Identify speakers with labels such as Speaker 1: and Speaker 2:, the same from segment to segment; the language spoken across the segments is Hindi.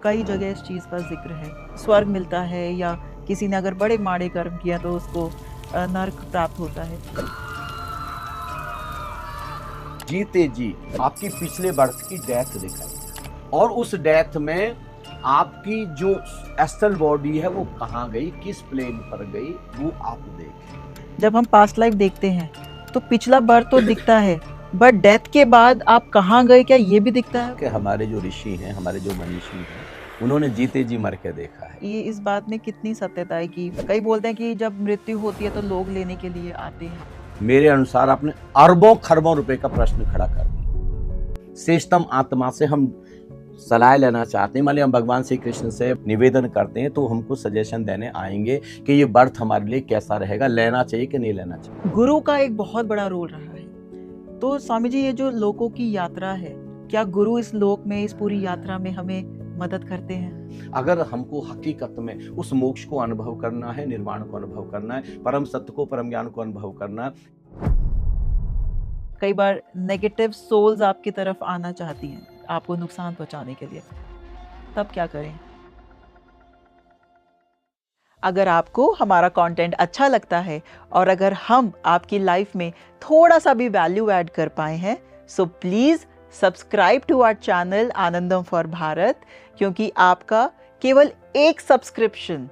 Speaker 1: कई जगह इस चीज़ का जिक्र है, स्वर्ग मिलता है या किसी ने अगर बड़े माड़े कर्म किया तो उसको नर्क प्राप्त होता है।
Speaker 2: जीते जी आपकी पिछले बर्थ की डेथ दिखाई और उस डेथ में आपकी जो एस्ट्रल बॉडी है वो कहाँ गई, किस प्लेन पर गई, वो आप देखें।
Speaker 1: जब हम पास्ट लाइफ देखते हैं तो पिछला बर्थ तो दिखता है, बट डेथ के बाद आप कहाँ गए क्या ये भी दिखता है?
Speaker 2: कि हमारे जो ऋषि हैं, हमारे जो मनीषी हैं, उन्होंने जीते जी मर के देखा है।
Speaker 1: ये इस बात में कितनी सत्यता है कि कई बोलते हैं कि जब मृत्यु होती है तो लोग लेने के लिए आते हैं।
Speaker 2: मेरे अनुसार आपने अरबों खरबों रुपए का प्रश्न खड़ा कर दिया। श्रेष्ठतम आत्मा से हम सलाह लेना चाहते हैं, मान लिया हम भगवान श्री कृष्ण से निवेदन करते हैं तो हमको सजेशन देने आएंगे कि ये बर्थ हमारे लिए कैसा रहेगा, लेना चाहिए कि नहीं लेना चाहिए।
Speaker 1: गुरु का एक बहुत बड़ा रोल रहा है। तो स्वामी जी, ये जो लोकों की यात्रा है, क्या गुरु इस लोक में, इस पूरी यात्रा में हमें मदद करते हैं?
Speaker 2: अगर हमको हकीकत में उस मोक्ष को अनुभव करना है, निर्वाण को अनुभव करना है, परम सत्य को, परम ज्ञान को अनुभव करना है।
Speaker 1: कई बार नेगेटिव सोल्स आपकी तरफ आना चाहती हैं आपको नुकसान पहुंचाने के लिए, तब क्या करें? अगर आपको हमारा कंटेंट अच्छा लगता है और अगर हम आपकी लाइफ में थोड़ा सा भी वैल्यू ऐड कर पाए हैं, so please subscribe to our channel Anandam for Bharat, क्योंकि आपका केवल एक सब्सक्रिप्शन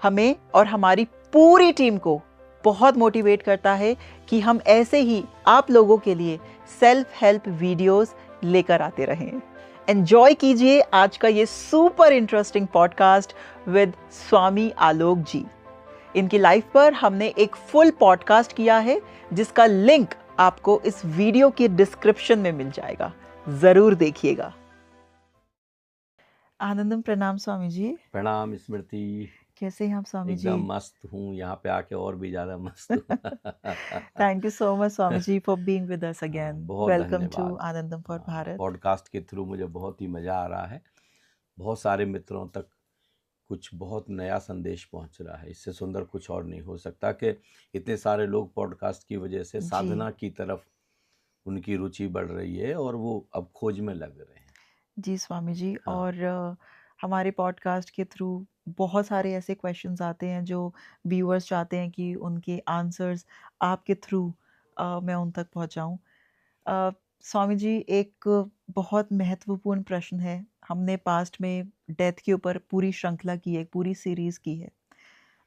Speaker 1: हमें और हमारी पूरी टीम को बहुत मोटिवेट करता है कि हम ऐसे ही आप लोगों के लिए सेल्फ हेल्प वीडियोस लेकर आते रहें। एंजॉय कीजिए आज का ये सुपर इंटरेस्टिंग पॉडकास्ट विद स्वामी आलोक जी। इनकी लाइफ पर हमने एक फुल पॉडकास्ट किया है जिसका लिंक आपको इस वीडियो के डिस्क्रिप्शन में मिल जाएगा, जरूर देखिएगा। आनंदम, प्रणाम स्वामी जी।
Speaker 2: प्रणाम स्मृति।
Speaker 1: कैसे हैं आप स्वामी जी?
Speaker 2: एकदम मस्त हूँ, यहाँ पे आके और भी ज्यादा मस्त हूँ।
Speaker 1: Thank you so much Swami ji for being with us again.
Speaker 2: बहुत
Speaker 1: वेलकम टू
Speaker 2: धन्यवाद।
Speaker 1: आनंदम फॉर भारत।
Speaker 2: पॉडकास्ट के थ्रू मुझे बहुत ही मजा आ रहा है। बहुत सारे मित्रों तक कुछ बहुत नया संदेश पहुंच रहा है। इससे सुंदर कुछ और नहीं हो सकता कि इतने सारे लोग पॉडकास्ट की वजह से साधना की तरफ उनकी रुचि बढ़ रही है और वो अब खोज में लग रहे हैं।
Speaker 1: जी स्वामी जी।
Speaker 2: हाँ।
Speaker 1: और हमारे पॉडकास्ट के थ्रू बहुत सारे ऐसे क्वेश्चंस आते हैं जो व्यूअर्स चाहते हैं कि उनके आंसर्स आपके थ्रू मैं उन तक पहुंचाऊं। स्वामी जी, एक बहुत महत्वपूर्ण प्रश्न है। हमने पास्ट में डेथ के ऊपर पूरी श्रृंखला की है, एक पूरी सीरीज की है,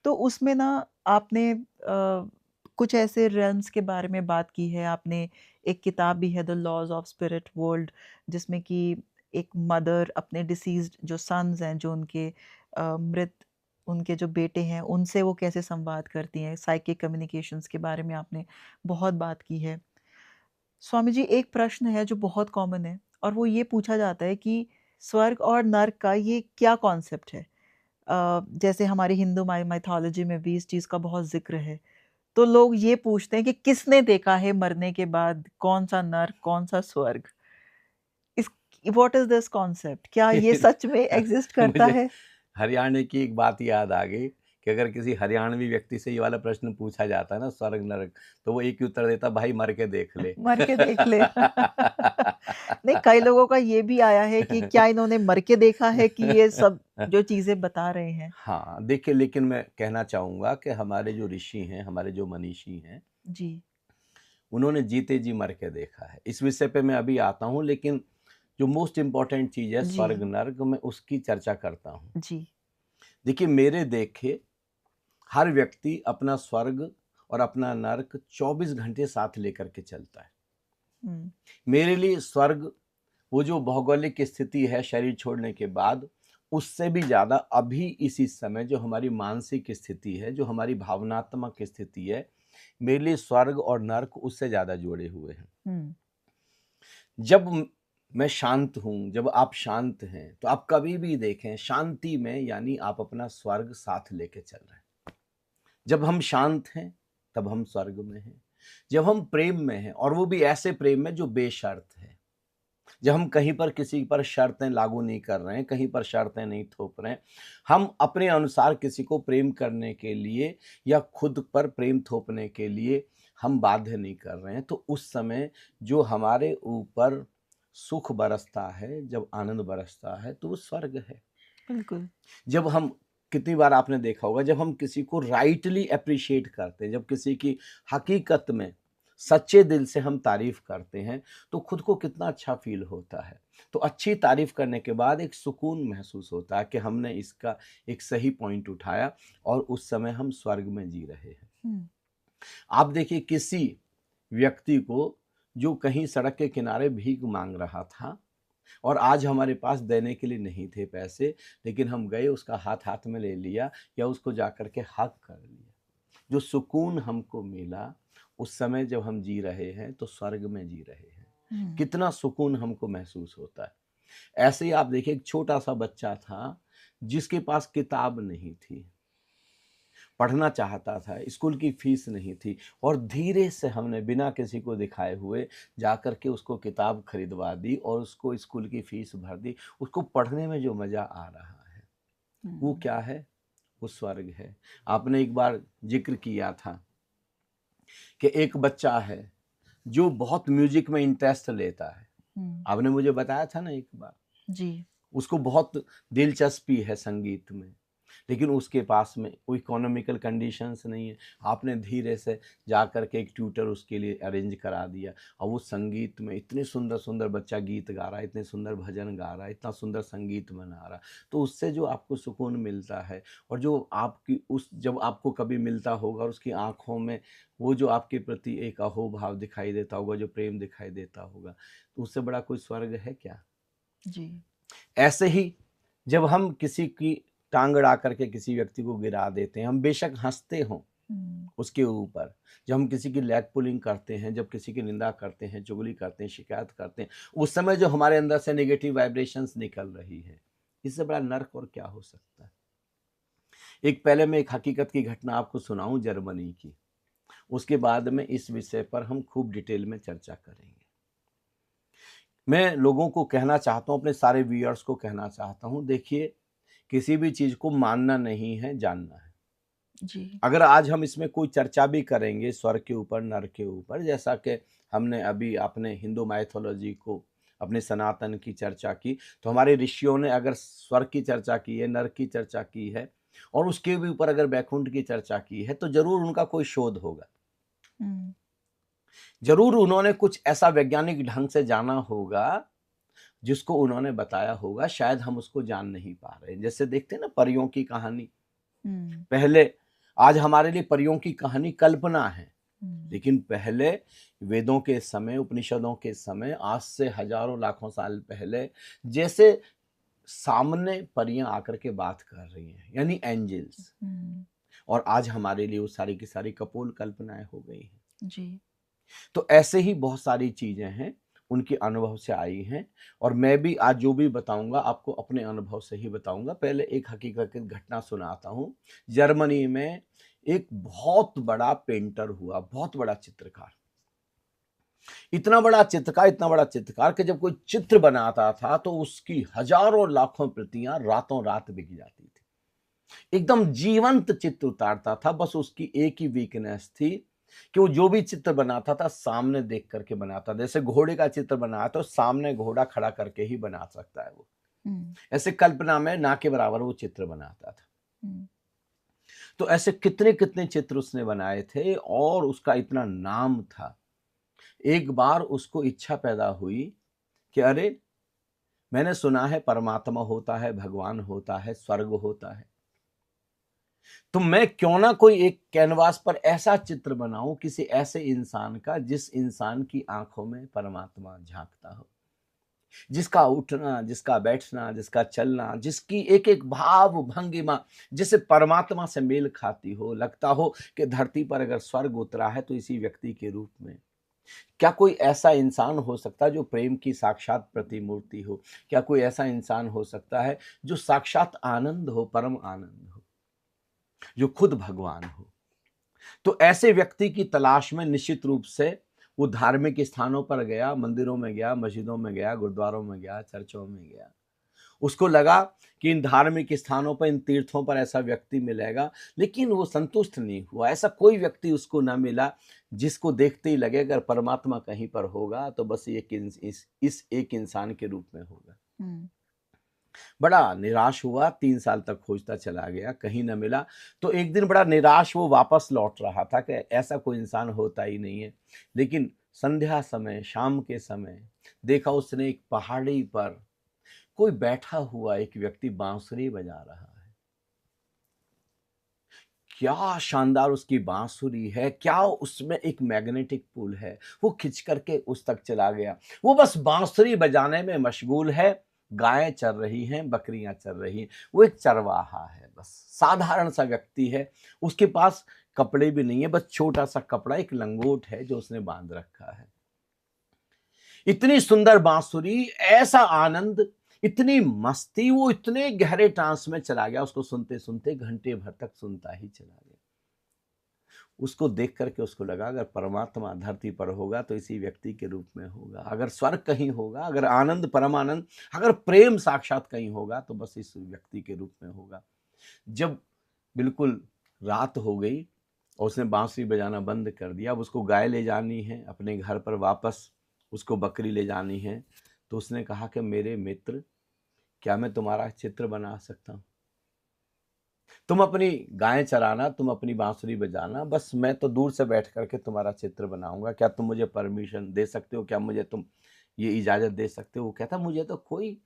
Speaker 1: तो उसमें ना आपने कुछ ऐसे रेल्म्स के बारे में बात की है। आपने एक किताब भी है the laws of spirit world, जिसमें कि एक मदर अपने डिसीज्ड जो सन्स हैं, जो उनके मृत उनके जो बेटे हैं, उनसे वो कैसे संवाद करती हैं। साइकिक कम्युनिकेशंस के बारे में आपने बहुत बात की है। स्वामी जी, एक प्रश्न है जो बहुत कॉमन है और वो ये पूछा जाता है कि स्वर्ग और नर्क का ये क्या कॉन्सेप्ट है? जैसे हमारी हिंदू माइथोलॉजी में भी इस चीज़ का बहुत जिक्र है। तो लोग ये पूछते हैं कि किसने देखा है मरने के बाद कौन सा नर्क, कौन सा स्वर्ग? इस व्हाट इज दिस कॉन्सेप्ट? क्या ये सच में एग्जिस्ट करता
Speaker 2: मुझे
Speaker 1: है?
Speaker 2: हरियाणा की एक बात याद आ गई कि अगर किसी हरियाणवी व्यक्ति से ये वाला प्रश्न पूछा जाता है ना, स्वर्ग नरक, तो वो एक ही उत्तर देता, भाई मर के देख ले।
Speaker 1: मर के देख ले। नहीं, कई लोगों का ये भी आया है कि क्या इन्होंने मर के देखा है कि ये सब जो चीजें बता रहे हैं?
Speaker 2: हाँ देखिए, लेकिन मैं कहना चाहूंगा कि हमारे जो ऋषि हैं, हमारे जो मनीषी हैं,
Speaker 1: जी
Speaker 2: उन्होंने जीते जी मर के देखा है। इस विषय पे मैं अभी आता हूँ, लेकिन जो मोस्ट इम्पॉर्टेंट चीज है
Speaker 1: जी
Speaker 2: स्वर्ग नर्क, मैं उसकी चर्चा करता हूँ।
Speaker 1: जी।
Speaker 2: देखिए, मेरे देखे हर व्यक्ति अपना स्वर्ग और अपना नर्क 24 घंटे साथ लेकर के चलता है।
Speaker 1: हम्म।
Speaker 2: मेरे लिए स्वर्ग वो जो भौगोलिक स्थिति है शरीर छोड़ने के बाद, उससे भी ज्यादा अभी इसी समय जो हमारी मानसिक स्थिति है, जो हमारी भावनात्मक स्थिति है, मेरे लिए स्वर्ग और नर्क उससे ज्यादा जुड़े हुए हैं। जब मैं शांत हूं, जब आप शांत हैं, तो आप कभी भी देखें शांति में, यानी आप अपना स्वर्ग साथ लेके चल रहे हैं। जब हम शांत हैं तब हम स्वर्ग में हैं। जब हम प्रेम में हैं, और वो भी ऐसे प्रेम में जो बेशर्त है, जब हम कहीं पर किसी पर शर्तें लागू नहीं कर रहे हैं, कहीं पर शर्तें नहीं थोप रहे हैं, हम अपने अनुसार किसी को प्रेम करने के लिए या खुद पर प्रेम थोपने के लिए हम बाध्य नहीं कर रहे हैं, तो उस समय जो हमारे ऊपर सुख बरसता है, जब आनंद बरसता है, तो वो स्वर्ग है।
Speaker 1: बिल्कुल।
Speaker 2: जब हम, कितनी बार आपने देखा होगा, जब हम किसी को राइटली अप्रिशिएट करते हैं, जब किसी की हकीकत में सच्चे दिल से हम तारीफ करते हैं, तो खुद को कितना अच्छा फील होता है। तो अच्छी तारीफ करने के बाद एक सुकून महसूस होता है कि हमने इसका एक सही पॉइंट उठाया, और उस समय हम स्वर्ग में जी रहे हैं।
Speaker 1: हुँ,
Speaker 2: आप देखिए किसी व्यक्ति को जो कहीं सड़क के किनारे भीख मांग रहा था, और आज हमारे पास देने के लिए नहीं थे पैसे, लेकिन हम गए, उसका हाथ हाथ में ले लिया, या उसको जाकर के हक कर लिया। जो सुकून हमको मिला उस समय जब हम जी रहे हैं, तो स्वर्ग में जी रहे हैं।
Speaker 1: हुँ,
Speaker 2: कितना सुकून हमको महसूस होता है। ऐसे ही आप देखिए, एक छोटा सा बच्चा था जिसके पास किताब नहीं थी, पढ़ना चाहता था, स्कूल की फीस नहीं थी, और धीरे से हमने बिना किसी को दिखाए हुए जाकर के उसको किताब खरीदवा दी और उसको स्कूल की फीस भर दी। उसको पढ़ने में जो मज़ा आ रहा है, वो
Speaker 1: हुँ,
Speaker 2: क्या है? वो स्वर्ग है। आपने एक बार जिक्र किया था कि एक बच्चा है जो बहुत म्यूजिक में इंटरेस्ट लेता है।
Speaker 1: हुँ,
Speaker 2: आपने मुझे बताया था ना एक बार,
Speaker 1: जी,
Speaker 2: उसको बहुत दिलचस्पी है संगीत में, लेकिन उसके पास में कोई इकोनॉमिकल कंडीशंस नहीं है। आपने धीरे से जाकर के एक ट्यूटर उसके लिए अरेंज करा दिया, और वो संगीत में इतने सुंदर सुंदर बच्चा गीत गा रहा है, इतने सुंदर भजन गा रहा है, इतना सुंदर संगीत बना रहा है। तो उससे जो आपको सुकून मिलता है, और जो आपकी उस जब आपको कभी मिलता होगा और उसकी आंखों में वो जो आपके प्रति एक अहोभाव दिखाई देता होगा, जो प्रेम दिखाई देता होगा, तो उससे बड़ा कोई स्वर्ग है क्या?
Speaker 1: जी,
Speaker 2: ऐसे ही जब हम किसी की टांग अड़ा करके किसी व्यक्ति को गिरा देते हैं, हम बेशक हंसते हों
Speaker 1: हुँ,
Speaker 2: उसके ऊपर, जब हम किसी की लेग पुलिंग करते हैं, जब किसी की निंदा करते हैं, चुगली करते हैं, शिकायत करते हैं, उस समय जो हमारे अंदर से नेगेटिव वाइब्रेशंस निकल रही है, इससे बड़ा नर्क और क्या हो सकता है? एक पहले मैं एक हकीकत की घटना आपको सुनाऊं जर्मनी की, उसके बाद में इस विषय पर हम खूब डिटेल में चर्चा करेंगे। मैं लोगों को कहना चाहता हूं, अपने सारे व्यूअर्स को कहना चाहता हूं, देखिए, किसी भी चीज को मानना नहीं है, जानना है।
Speaker 1: जी,
Speaker 2: अगर आज हम इसमें कोई चर्चा भी करेंगे स्वर्ग के ऊपर, नर्क के ऊपर, जैसा कि हमने अभी अपने हिंदू माइथोलॉजी को, अपने सनातन की चर्चा की, तो हमारे ऋषियों ने अगर स्वर्ग की चर्चा की है, नर्क की चर्चा की है, और उसके भी ऊपर अगर बैकुंठ की चर्चा की है, तो जरूर उनका कोई शोध होगा।
Speaker 1: हुँ,
Speaker 2: जरूर उन्होंने कुछ ऐसा वैज्ञानिक ढंग से जाना होगा जिसको उन्होंने बताया होगा, शायद हम उसको जान नहीं पा रहे। जैसे देखते हैं ना परियों की कहानी,
Speaker 1: हुँ,
Speaker 2: पहले, आज हमारे लिए परियों की कहानी कल्पना है,
Speaker 1: हुँ,
Speaker 2: लेकिन पहले वेदों के समय, उपनिषदों के समय, आज से हजारों लाखों साल पहले, जैसे सामने परियां आकर के बात कर रही हैं, यानी एंजल्स,
Speaker 1: हुँ,
Speaker 2: और आज हमारे लिए वो सारी की सारी कपोल कल्पनाएं हो गई हैं।
Speaker 1: जी,
Speaker 2: तो ऐसे ही बहुत सारी चीजें हैं, उनके अनुभव से आई हैं, और मैं भी आज जो भी बताऊंगा आपको अपने अनुभव से ही बताऊंगा। पहले एक हकीकत की घटना सुनाता हूं। जर्मनी में एक बहुत बड़ा पेंटर हुआ, बहुत बड़ा चित्रकार, इतना बड़ा चित्रकार कि जब कोई चित्र बनाता था तो उसकी हजारों लाखों प्रतियां रातों रात बिक जाती थी। एकदम जीवंत चित्र उतारता था। बस उसकी एक ही वीकनेस थी कि वो जो भी चित्र बनाता था सामने देख करके बनाता था। जैसे घोड़े का चित्र बनाया तो सामने घोड़ा खड़ा करके ही बना सकता है वो,
Speaker 1: हुँ,
Speaker 2: ऐसे कल्पना में ना के बराबर वो चित्र बनाता था।
Speaker 1: हुँ,
Speaker 2: तो ऐसे कितने कितने चित्र उसने बनाए थे, और उसका इतना नाम था। एक बार उसको इच्छा पैदा हुई कि अरे, मैंने सुना है परमात्मा होता है, भगवान होता है, स्वर्ग होता है, तो मैं क्यों ना कोई एक कैनवास पर ऐसा चित्र बनाऊं किसी ऐसे इंसान का, जिस इंसान की आंखों में परमात्मा झांकता हो, जिसका उठना, जिसका बैठना, जिसका चलना, जिसकी एक एक भाव भंगिमा जिसे परमात्मा से मेल खाती हो, लगता हो कि धरती पर अगर स्वर्ग उतरा है तो इसी व्यक्ति के रूप में। क्या कोई ऐसा इंसान हो सकता है जो प्रेम की साक्षात प्रतिमूर्ति हो? क्या कोई ऐसा इंसान हो सकता है जो साक्षात आनंद हो, परम आनंद हो, जो खुद भगवान हो? तो ऐसे व्यक्ति की तलाश में निश्चित रूप से वो धार्मिक स्थानों पर गया, मंदिरों में गया, मस्जिदों में गया, गुरुद्वारों में गया, चर्चों में गया, उसको लगा कि इन धार्मिक स्थानों पर, इन तीर्थों पर ऐसा व्यक्ति मिलेगा, लेकिन वो संतुष्ट नहीं हुआ। ऐसा कोई व्यक्ति उसको ना मिला जिसको देखते ही लगे अगर परमात्मा कहीं पर होगा तो बस इस एक इंसान के रूप में होगा। बड़ा निराश हुआ, 3 साल तक खोजता चला गया, कहीं न मिला। तो एक दिन बड़ा निराश वो वापस लौट रहा था कि ऐसा कोई इंसान होता ही नहीं है। लेकिन संध्या समय, शाम के समय देखा उसने एक पहाड़ी पर कोई बैठा हुआ एक व्यक्ति बांसुरी बजा रहा है। क्या शानदार उसकी बांसुरी है, क्या उसमें एक मैग्नेटिक पुल है। वो खिंच करके उस तक चला गया। वो बस बांसुरी बजाने में मशगूल है। गायें चर रही हैं, बकरियां चर रही हैं। वो एक चरवाहा है, बस साधारण सा व्यक्ति है। उसके पास कपड़े भी नहीं है, बस छोटा सा कपड़ा, एक लंगोट है जो उसने बांध रखा है। इतनी सुंदर बांसुरी, ऐसा आनंद, इतनी मस्ती, वो इतने गहरे ट्रांस में चला गया। उसको सुनते सुनते घंटे भर तक सुनता ही चला गया। उसको देख करके उसको लगा अगर परमात्मा धरती पर होगा तो इसी व्यक्ति के रूप में होगा। अगर स्वर्ग कहीं होगा, अगर आनंद, परमानंद, अगर प्रेम साक्षात कहीं होगा तो बस इस व्यक्ति के रूप में होगा। जब बिल्कुल रात हो गई और उसने बांसुरी बजाना बंद कर दिया, अब उसको गाय ले जानी है अपने घर पर वापस, उसको बकरी ले जानी है, तो उसने कहा कि मेरे मित्र, क्या मैं तुम्हारा चित्र बना सकता हूं? तुम अपनी गायें चराना, तुम अपनी बांसुरी बजाना, बस मैं तो दूर से बैठ करके तुम्हारा चित्र बनाऊंगा। क्या तुम मुझे परमिशन दे सकते हो? क्या मुझे तुम ये इजाजत दे सकते हो? वो कहता मुझे तो कोई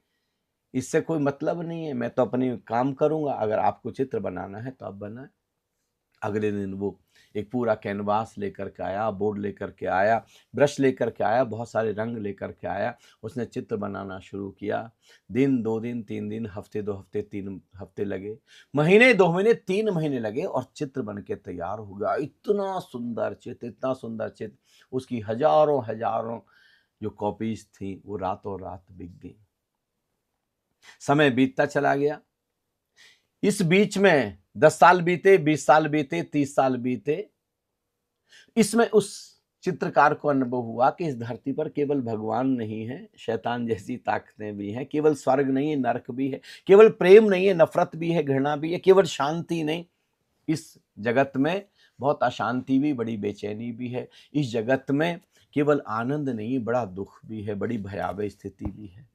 Speaker 2: इससे कोई मतलब नहीं है, मैं तो अपनी काम करूंगा। अगर आपको चित्र बनाना है तो आप बनाएं। अगले दिन वो एक पूरा कैनवास लेकर के आया, बोर्ड लेकर के आया, ब्रश लेकर के आया, बहुत सारे रंग लेकर के आया। उसने चित्र बनाना शुरू किया। दिन, 2 दिन, 3 दिन, हफ्ते, 2 हफ्ते, 3 हफ्ते लगे, महीने, 2 महीने, 3 महीने लगे और चित्र बन के तैयार हो गया। इतना सुंदर चित्र, इतना सुंदर चित्र, उसकी हजारों हजारों जो कॉपीज थी वो रातों रात बिक गई। समय बीतता चला गया। इस बीच में 10 साल बीते, 20 साल बीते, 30 साल बीते। इसमें उस चित्रकार को अनुभव हुआ कि इस धरती पर केवल भगवान नहीं है, शैतान जैसी ताकतें भी हैं। केवल स्वर्ग नहीं है, नरक भी है। केवल प्रेम नहीं है, नफरत भी है, घृणा भी है। केवल शांति नहीं, इस जगत में बहुत अशांति भी, बड़ी बेचैनी भी है। इस जगत में केवल आनंद नहीं, बड़ा दुख भी है, बड़ी भयावह स्थिति भी है।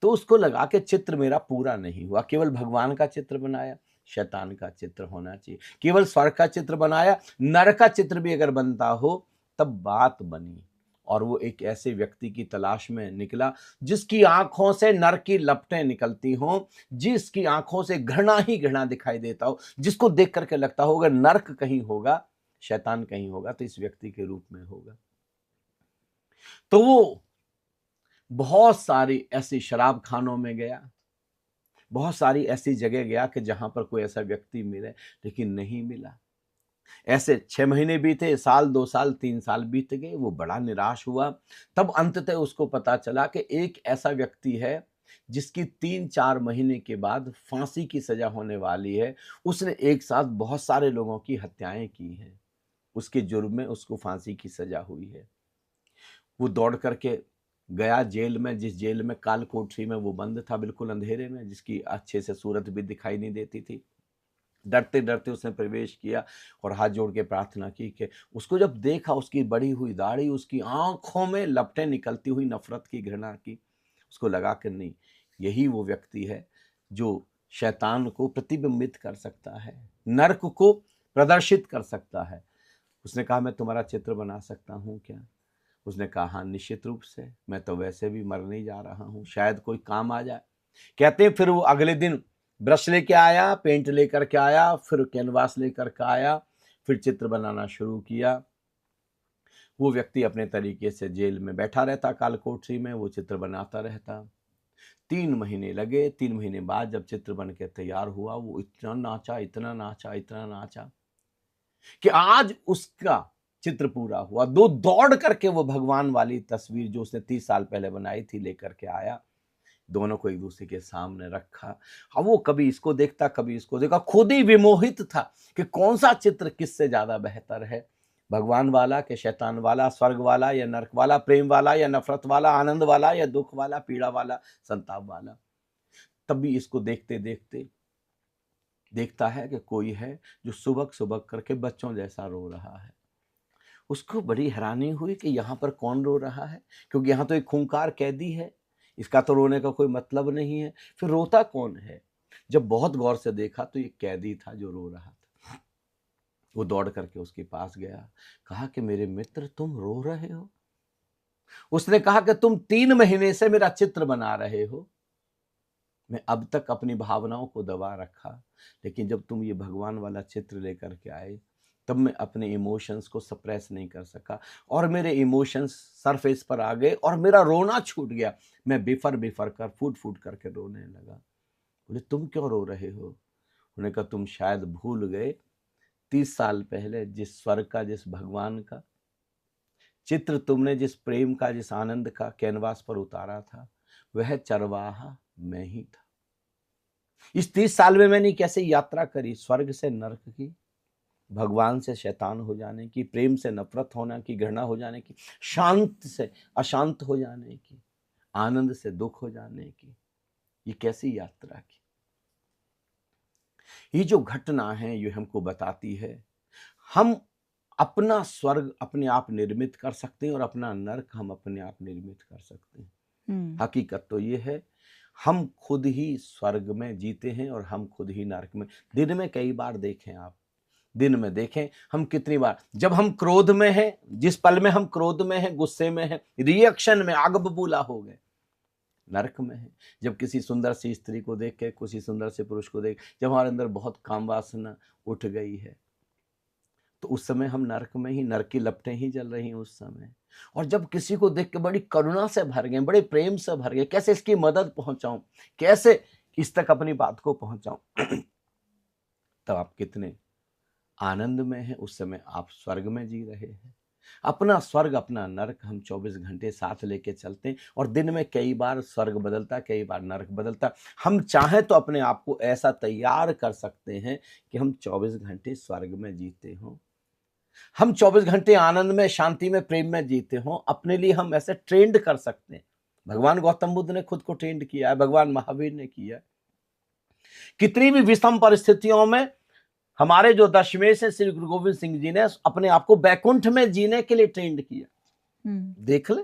Speaker 2: तो उसको लगा कि चित्र मेरा पूरा नहीं हुआ। केवल भगवान का चित्र बनाया, शैतान का चित्र होना चाहिए। केवल स्वर्ग का चित्र बनाया, नरक का चित्र भी अगर बनता हो तब बात बनी। और वो एक ऐसे व्यक्ति की तलाश में निकला जिसकी आंखों से नरक की लपटें निकलती हों, जिसकी आंखों से घृणा ही घृणा दिखाई देता हो, जिसको देख करके लगता हो अगर नरक कहीं होगा, शैतान कहीं होगा तो इस व्यक्ति के रूप में होगा। तो वो बहुत सारी ऐसी शराब खानों में गया, बहुत सारी ऐसी जगह गया कि जहां पर कोई ऐसा व्यक्ति मिले, लेकिन नहीं मिला। ऐसे 6 महीने बीते, साल, 2 साल, 3 साल बीत गए। वो बड़ा निराश हुआ। तब अंततः उसको पता चला कि एक ऐसा व्यक्ति है जिसकी 3-4 महीने के बाद फांसी की सजा होने वाली है। उसने एक साथ बहुत सारे लोगों की हत्याएं की हैं। उसके जुर्म में उसको फांसी की सजा हुई है। वो दौड़ करके गया जेल में, जिस जेल में काल कोठरी में वो बंद था, बिल्कुल अंधेरे में, जिसकी अच्छे से सूरत भी दिखाई नहीं देती थी। डरते डरते उसने प्रवेश किया और हाथ जोड़ के प्रार्थना की कि उसको जब देखा, उसकी बढ़ी हुई दाढ़ी, उसकी आंखों में लपटें निकलती हुई नफरत की, घृणा की, उसको लगा कि नहीं, यही वो व्यक्ति है जो शैतान को प्रतिबिंबित कर सकता है, नरक को प्रदर्शित कर सकता है। उसने कहा मैं तुम्हारा चित्र बना सकता हूँ क्या? उसने कहा हाँ, निश्चित रूप से, मैं तो वैसे भी मरने जा रहा हूँ, शायद कोई काम आ जाए। कहते हैं फिर वो अगले दिन ब्रश लेके आया, पेंट लेकर के आया, फिर कैनवास लेकर के आया, फिर चित्र बनाना शुरू किया। वो व्यक्ति अपने तरीके से जेल में बैठा रहता, काल कोठरी में, वो चित्र बनाता रहता। 3 महीने लगे। 3 महीने बाद जब चित्र बन के तैयार हुआ, वो इतना नाचा, इतना नाचा, इतना नाचा कि आज उसका चित्र पूरा हुआ। दौड़ करके वो भगवान वाली तस्वीर जो उसने 30 साल पहले बनाई थी लेकर के आया। दोनों को एक दूसरे के सामने रखा। अब वो कभी इसको देखता, कभी इसको देखा, खुद ही विमोहित था कि कौन सा चित्र किससे ज्यादा बेहतर है, भगवान वाला कि शैतान वाला, स्वर्ग वाला या नरक वाला, प्रेम वाला या नफरत वाला, आनंद वाला या दुख वाला, पीड़ा वाला, संताप वाला। तब भी इसको देखते देखते देखता है कि कोई है जो सुबक सुबक करके बच्चों जैसा रो रहा है। उसको बड़ी हैरानी हुई कि यहाँ पर कौन रो रहा है, क्योंकि यहाँ तो एक खूंखार कैदी है, इसका तो रोने का कोई मतलब नहीं है, फिर रोता कौन है? जब बहुत गौर से देखा तो ये कैदी था जो रो रहा था। वो दौड़ करके उसके पास गया, कहा कि मेरे मित्र तुम रो रहे हो? उसने कहा कि तुम 3 महीने से मेरा चित्र बना रहे हो, मैं अब तक अपनी भावनाओं को दबा रखा, लेकिन जब तुम ये भगवान वाला चित्र लेकर के आए तब मैं अपने इमोशंस को सप्रेस नहीं कर सका और मेरे इमोशंस सरफेस पर आ गए और मेरा रोना छूट गया। मैं बिफर बिफर कर फूट फूट करके रोने लगा। बोले तुम क्यों रो रहे हो? उन्होंने कहा तुम शायद भूल गए 30 साल पहले जिस स्वर्ग का, जिस भगवान का चित्र तुमने, जिस प्रेम का, जिस आनंद का कैनवास पर उतारा था, वह चरवाहा मैं ही था। इस 30 साल में मैंने कैसे यात्रा करी, स्वर्ग से नरक की, भगवान से शैतान हो जाने की, प्रेम से नफरत होना की, घृणा हो जाने की, शांत से अशांत हो जाने की, आनंद से दुख हो जाने की, ये कैसी यात्रा की। ये जो घटना है ये हमको बताती है हम अपना स्वर्ग अपने आप निर्मित कर सकते हैं और अपना नरक हम अपने आप निर्मित कर सकते हैं। हकीकत तो ये है हम खुद ही स्वर्ग में जीते हैं और हम खुद ही नरक में। दिन में कई बार देखें आप, दिन में देखें हम कितनी बार, जब हम क्रोध में हैं, जिस पल में हम क्रोध में हैं, गुस्से में हैं, रिएक्शन में आग बबूला हो गए, नरक में है। जब किसी सुंदर सी स्त्री को देख के, किसी सुंदर से पुरुष को देख, जब हमारे अंदर बहुत काम वासना उठ गई है तो उस समय हम नरक में ही, नरक की लपटें ही जल रही हैं उस समय। और जब किसी को देख के बड़ी करुणा से भर गए, बड़े प्रेम से भर गए, कैसे इसकी मदद पहुंचाऊं, कैसे इस तक अपनी बात को पहुंचाऊं तब आप कितने आनंद में हैं, उस समय आप स्वर्ग में जी रहे हैं। अपना स्वर्ग अपना नरक हम 24 घंटे साथ लेके चलते हैं और दिन में कई बार स्वर्ग बदलता, कई बार नरक बदलता। हम चाहें तो अपने आप को ऐसा तैयार कर सकते हैं कि हम 24 घंटे स्वर्ग में जीते हों, हम 24 घंटे आनंद में, शांति में, प्रेम में जीते हों। अपने लिए हम ऐसे ट्रेंड कर सकते हैं। भगवान गौतम बुद्ध ने खुद को ट्रेंड किया है, भगवान महावीर ने किया। कितनी भी विषम परिस्थितियों में हमारे जो दशमेश हैं श्री गुरु गोविंद सिंह जी ने अपने आप को बैकुंठ में जीने के लिए ट्रेंड किया। देख ले,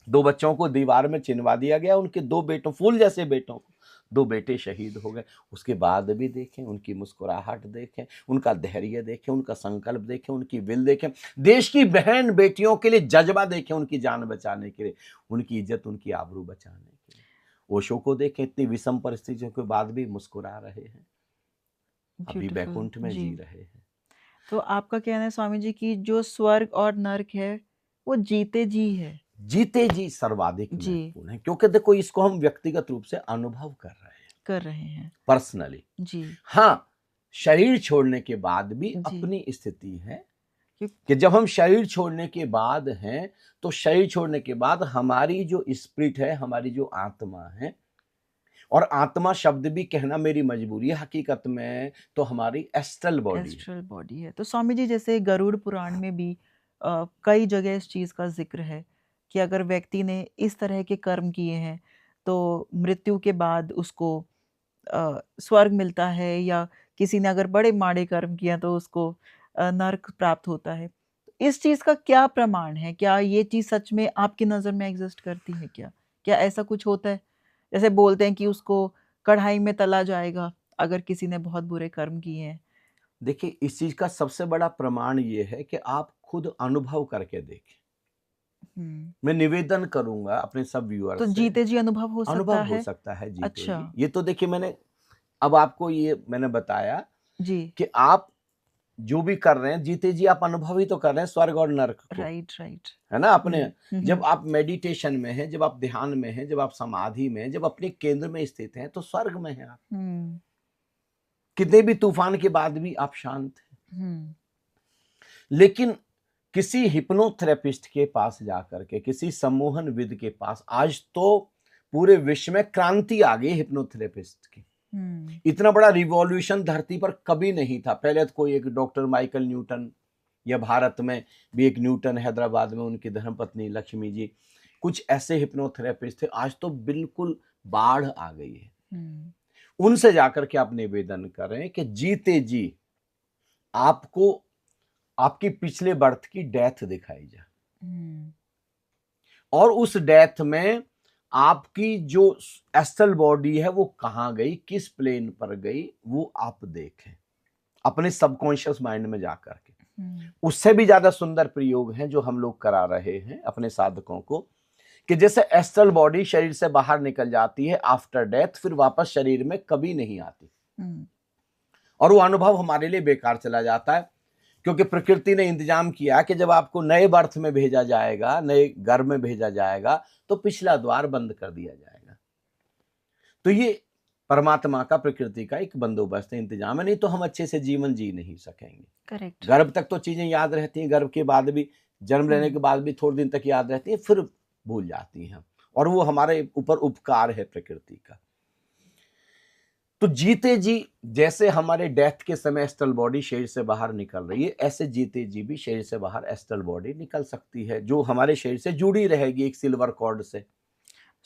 Speaker 2: 2 बच्चों को दीवार में चिनवा दिया गया, उनके 2 बेटों, फूल जैसे बेटों को, 2 बेटे शहीद हो गए। उसके बाद भी देखें उनकी मुस्कुराहट, देखें उनका धैर्य, देखें उनका संकल्प, देखें उनकी विल, देखें देश की बहन बेटियों के लिए जज्बा, देखें उनकी जान बचाने के लिए, उनकी इज्जत, उनकी आबरू बचाने के लिए। ओशो को देखें, इतनी विषम परिस्थितियों के बाद भी मुस्कुरा रहे हैं, अभी बैकुंठ में जी रहे हैं।
Speaker 1: तो आपका कहना है स्वामी जी की जो स्वर्ग और नरक है वो जीते जी है,
Speaker 2: जीते जी सर्वाधिक महत्वपूर्ण है, क्योंकि देखो इसको हम व्यक्तिगत रूप से अनुभव कर रहे हैं पर्सनली जी। हाँ, शरीर छोड़ने के बाद भी अपनी स्थिति है कि जब हम शरीर छोड़ने के बाद हैं तो शरीर छोड़ने के बाद हमारी जो स्पिरिट है, हमारी जो आत्मा है, और आत्मा शब्द भी कहना मेरी मजबूरी है, हकीकत में तो हमारी एस्ट्रल बॉडी
Speaker 1: है। तो स्वामी जी जैसे गरुड़ पुराण में भी कई जगह इस चीज का जिक्र है कि अगर व्यक्ति ने इस तरह के कर्म किए हैं तो मृत्यु के बाद उसको स्वर्ग मिलता है, या किसी ने अगर बड़े माड़े कर्म किया तो उसको नरक प्राप्त होता है। इस चीज का क्या प्रमाण है? क्या ये चीज सच में आपकी नजर में एग्जिस्ट करती है? क्या ऐसा कुछ होता है? जैसे बोलते हैं कि उसको कढ़ाई में तला जाएगा अगर किसी ने बहुत बुरे कर्म किए हैं।
Speaker 2: देखिए इस चीज का सबसे बड़ा प्रमाण ये है कि आप खुद अनुभव करके देखें। मैं निवेदन करूंगा अपने सब व्यूअर्स
Speaker 1: तो जीते जी अनुभव हो
Speaker 2: सकता है जीते जी। ये तो देखिए मैंने अब आपको ये मैंने बताया जी कि आप जो भी कर रहे हैं जीते जी आप अनुभव ही तो कर रहे हैं स्वर्ग और नरक को। राइट है ना। अपने जब आप मेडिटेशन में हैं, जब आप ध्यान में हैं, जब आप समाधि में हैं, जब अपने केंद्र में स्थित हैं तो स्वर्ग में हैं आप। कितने भी तूफान के बाद भी आप शांत हैं। लेकिन किसी हिप्नोथेरेपिस्ट के पास जाकर के, किसी सम्मोहन विद के पास, आज तो पूरे विश्व में क्रांति आ गई हिप्नोथेरेपिस्ट की। इतना बड़ा रिवॉल्यूशन धरती पर कभी नहीं था। पहले तो कोई एक डॉक्टर माइकल न्यूटन, या भारत में भी एक न्यूटन, हैदराबाद में उनकी धर्मपत्नी लक्ष्मी जी, कुछ ऐसे हिप्नोथेरेपिस्ट थे। आज तो बिल्कुल बाढ़ आ गई है। उनसे जाकर के आप निवेदन करें कि जीते जी आपको आपकी पिछले बर्थ की डेथ दिखाई जाए, और उस डेथ में आपकी जो एस्ट्रल बॉडी है वो कहां गई, किस प्लेन पर गई, वो आप देखें अपने सबकॉन्शियस माइंड में जाकर के। उससे भी ज्यादा सुंदर प्रयोग है जो हम लोग करा रहे हैं अपने साधकों को, कि जैसे एस्ट्रल बॉडी शरीर से बाहर निकल जाती है आफ्टर डेथ, फिर वापस शरीर में कभी नहीं आती, और वो अनुभव हमारे लिए बेकार चला जाता है, क्योंकि प्रकृति ने इंतजाम किया कि जब आपको नए बर्थ में भेजा जाएगा, नए घर में भेजा जाएगा, तो पिछला द्वार बंद कर दिया जाएगा। तो ये परमात्मा का, प्रकृति का एक बंदोबस्त है, इंतजाम है, नहीं तो हम अच्छे से जीवन जी नहीं सकेंगे।
Speaker 1: करेक्ट।
Speaker 2: गर्भ तक तो चीजें याद रहती हैं, गर्भ के बाद भी, जन्म लेने के बाद भी थोड़े दिन तक याद रहती हैं, फिर भूल जाती हैं, और वो हमारे ऊपर उपकार है प्रकृति का। तो जीते जी जैसे हमारे डेथ के समय एस्ट्रल बॉडी शरीर से बाहर निकल रही है, ऐसे जीते जी भी शरीर से बाहर एस्ट्रल बॉडी निकल सकती है, जो हमारे शरीर से जुड़ी रहेगी एक सिल्वर कॉर्ड से।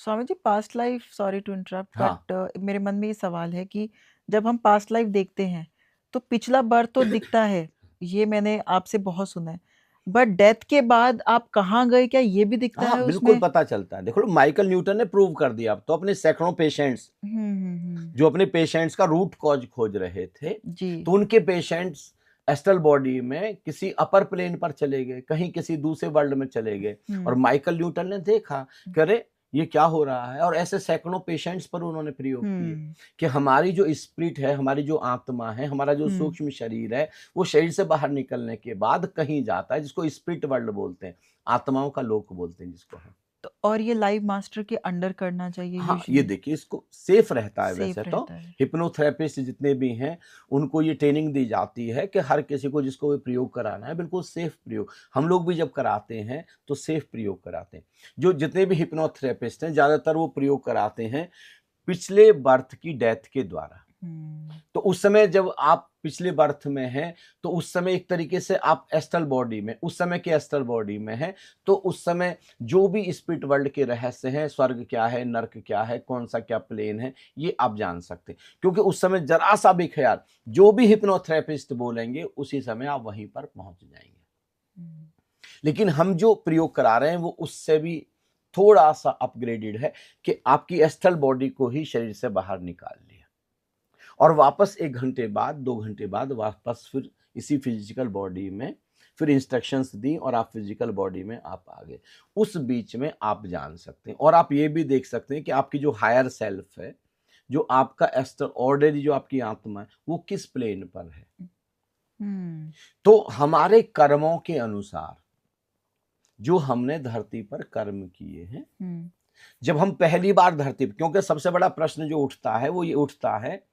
Speaker 1: Swami ji, past life, sorry to interrupt,
Speaker 2: हाँ,
Speaker 1: बट मेरे मन में ये सवाल है कि जब हम पास्ट लाइफ देखते हैं तो पिछला बर्थ तो दिखता है, ये मैंने आपसे बहुत सुना है, बट डेथ के बाद आप कहाँ गए, क्या ये भी दिखता
Speaker 2: हाँ,
Speaker 1: है
Speaker 2: बिल्कुल
Speaker 1: उसमें?
Speaker 2: पता चलता है। देखो माइकल न्यूटन ने प्रूव कर दिया, अब तो अपने सैकड़ों पेशेंट्स, जो अपने पेशेंट्स का रूट कॉज खोज रहे थे,
Speaker 1: जी।
Speaker 2: तो उनके पेशेंट्स एस्ट्रल बॉडी में किसी अपर प्लेन पर चले गए, कहीं किसी दूसरे वर्ल्ड में चले गए, और माइकल न्यूटन ने देखा कि अरे ये क्या हो रहा है, और ऐसे सैकड़ों पेशेंट्स पर उन्होंने प्रयोग किए कि हमारी जो स्पिरिट है, हमारी जो आत्मा है, हमारा जो सूक्ष्म शरीर है, वो शरीर से बाहर निकलने के बाद कहीं जाता है, जिसको स्पिरिट वर्ल्ड बोलते हैं, आत्माओं का लोक बोलते हैं जिसको हम।
Speaker 1: तो और ये लाइव मास्टर के अंडर करना चाहिए
Speaker 2: हाँ, ये
Speaker 1: यूजुअली?
Speaker 2: देखिए इसको सेफ रहता है,
Speaker 1: सेफ
Speaker 2: वैसे तो
Speaker 1: रहता है।
Speaker 2: हिप्नोथेरेपिस्ट जितने भी हैं उनको ये ट्रेनिंग दी जाती है कि हर किसी को जिसको भी प्रयोग कराना है बिल्कुल सेफ प्रयोग, हम लोग भी जब कराते हैं तो सेफ प्रयोग कराते हैं। जो जितने भी हिप्नोथेरेपिस्ट हैं ज्यादातर वो प्रयोग कराते हैं पिछले बर्थ की डेथ के द्वारा। तो उस समय जब आप पिछले बर्थ में हैं, तो उस समय एक तरीके से आप एस्ट्रल बॉडी में, उस समय के एस्ट्रल बॉडी में हैं, तो उस समय जो भी स्पिरिट वर्ल्ड के रहस्य हैं, स्वर्ग क्या है, नर्क क्या है, कौन सा क्या प्लेन है, ये आप जान सकते हैं, क्योंकि उस समय जरा सा भी ख्याल जो भी हिप्नोथेरेपिस्ट बोलेंगे उसी समय आप वहीं पर पहुंच जाएंगे। लेकिन हम जो प्रयोग करा रहे हैं वो उससे भी थोड़ा सा अपग्रेडेड है कि आपकी एस्ट्रल बॉडी को ही शरीर से बाहर निकाल लिया, और वापस 1 घंटे बाद 2 घंटे बाद वापस फिर इसी फिजिकल बॉडी में फिर इंस्ट्रक्शंस दी, और आप फिजिकल बॉडी में आप आ गए। उस बीच में आप जान सकते हैं, और आप ये भी देख सकते हैं कि आपकी जो हायर सेल्फ है, जो आपका एस्ट्रल ऑर्डिनरी जो आपकी आत्मा है, वो किस प्लेन पर है। तो हमारे कर्मों के अनुसार जो हमने धरती पर कर्म किए हैं, जब हम पहली बार धरती पर, क्योंकि सबसे बड़ा प्रश्न जो उठता है वो ये उठता है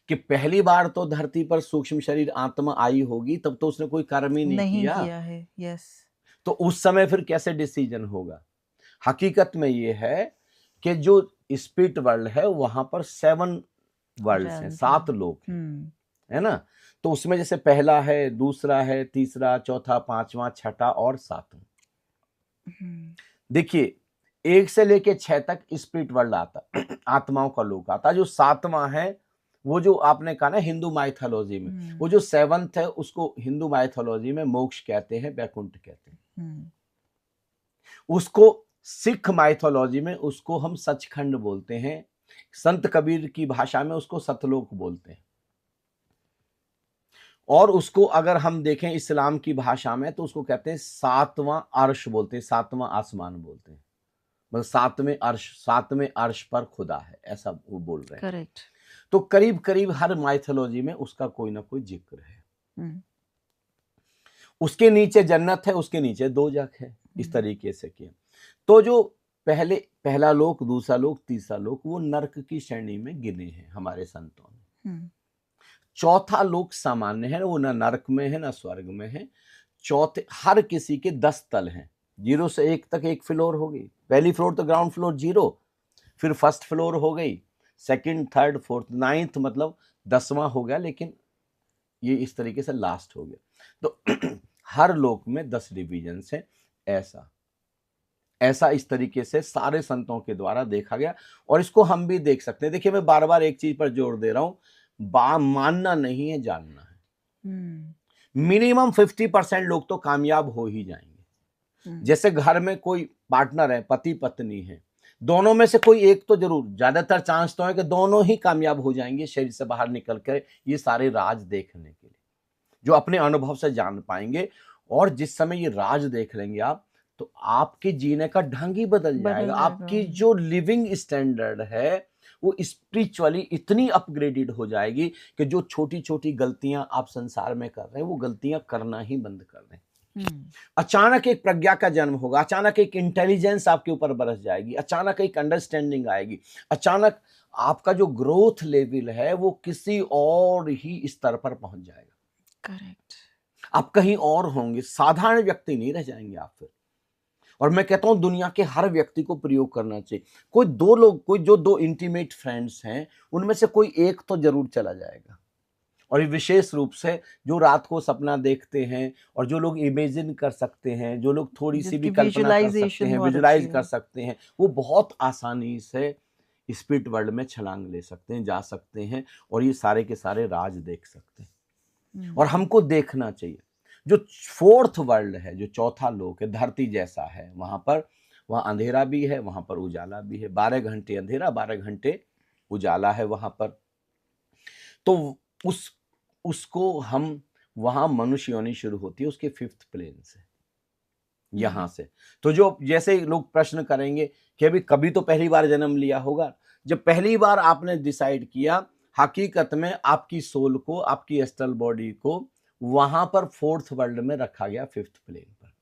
Speaker 2: कि पहली बार तो धरती पर सूक्ष्म शरीर आत्मा आई होगी, तब तो उसने कोई कर्म ही नहीं किया
Speaker 1: है। यस।
Speaker 2: तो उस समय फिर कैसे डिसीजन होगा। हकीकत में ये है कि जो स्पिरिट वर्ल्ड है वहां पर 7 वर्ल्ड हैं, 7 लोक हैं, है ना। तो उसमें जैसे पहला है, दूसरा है, तीसरा, चौथा, पांचवा, छठा और 7वां। देखिए 1 से लेके 6 तक स्पिरिट वर्ल्ड आता आत्माओं का लोक आता। जो 7वां है वो जो आपने कहा ना हिंदू माइथोलॉजी में, वो जो 7th है उसको हिंदू माइथोलॉजी में मोक्ष कहते हैं, बैकुंठ कहते हैं। उसको सिख माइथोलॉजी में उसको हम सचखंड बोलते हैं, संत कबीर की भाषा में उसको सतलोक बोलते हैं, और उसको अगर हम देखें इस्लाम की भाषा में तो उसको कहते हैं 7वां अर्श बोलते हैं, 7वां आसमान बोलते हैं, मतलब 7वें अर्श पर खुदा है, ऐसा वो बोल रहे हैं।
Speaker 1: करेक्ट।
Speaker 2: तो करीब करीब हर माइथोलॉजी में उसका कोई ना कोई जिक्र है। उसके नीचे जन्नत है, उसके नीचे दोजख है, इस तरीके से किया। तो जो पहला लोक, दूसरा लोक, तीसरा लोक वो नरक की श्रेणी में गिने हैं हमारे संतों ने। चौथा लोक सामान्य है, वो ना नरक में है ना स्वर्ग में है। चौथे हर किसी के 10 तल हैं, 0 से 1 तक एक फ्लोर हो गई, पहली फ्लोर तो ग्राउंड फ्लोर 0, फिर फर्स्ट फ्लोर हो गई, सेकंड, थर्ड, फोर्थ, 9th मतलब 10वां हो गया, लेकिन ये इस तरीके से लास्ट हो गया। तो हर लोक में 10 डिविजन है, ऐसा इस तरीके से सारे संतों के द्वारा देखा गया, और इसको हम भी देख सकते हैं। देखिए, मैं बार बार एक चीज पर जोर दे रहा हूं, मानना नहीं है, जानना है। मिनिमम 50% लोग तो कामयाब हो ही जाएंगे। जैसे घर में कोई पार्टनर है, पति पत्नी है, दोनों में से कोई एक तो जरूर, ज्यादातर चांस तो है कि दोनों ही कामयाब हो जाएंगे शरीर से बाहर निकल कर ये सारे राज देखने के लिए, जो अपने अनुभव से जान पाएंगे। और जिस समय ये राज देख लेंगे आप, तो आपके जीने का ढंग ही बदल जाएगा। आपकी जो लिविंग स्टैंडर्ड है वो स्पिरिचुअली इतनी अपग्रेडेड हो जाएगी कि जो छोटी छोटी गलतियां आप संसार में कर रहे हैं, वो गलतियां करना ही बंद कर दें। अचानक एक प्रज्ञा का जन्म होगा, अचानक एक इंटेलिजेंस आपके ऊपर बरस जाएगी, अचानक एक अंडरस्टैंडिंग आएगी, अचानक आपका जो ग्रोथ लेवल है वो किसी और ही स्तर पर पहुंच जाएगा।
Speaker 1: करेक्ट।
Speaker 2: आप कहीं और होंगे, साधारण व्यक्ति नहीं रह जाएंगे आप फिर। और मैं कहता हूं दुनिया के हर व्यक्ति को प्रयोग करना चाहिए। कोई दो लोग, कोई जो दो इंटीमेट फ्रेंड्स हैं, उनमें से कोई एक तो जरूर चला जाएगा। और ये विशेष रूप से जो रात को सपना देखते हैं, और जो लोग इमेजिन कर सकते हैं, जो लोग थोड़ी सी भी कल्पना कर सकते हैं, विजुलाइज कर सकते हैं, वो बहुत आसानी से स्पिरिट वर्ल्ड में छलांग ले सकते हैं, जा सकते हैं, और ये सारे के सारे राज देख सकते हैं। और हमको देखना चाहिए। जो फोर्थ वर्ल्ड है, जो चौथा लोक है, धरती जैसा है, वहां अंधेरा भी है, वहां पर उजाला भी है। 12 घंटे अंधेरा, 12 घंटे उजाला है वहां पर। तो उसको हम, वहां मनुष्य योनि शुरू होती है उसके 5th प्लेन से, यहां से। तो जो जैसे लोग प्रश्न करेंगे कि अभी कभी तो पहली बार जन्म लिया होगा, जब पहली बार आपने डिसाइड किया, हकीकत में आपकी सोल को, आपकी एस्ट्रल बॉडी को वहां पर 4th वर्ल्ड में रखा गया, 5th प्लेन पर।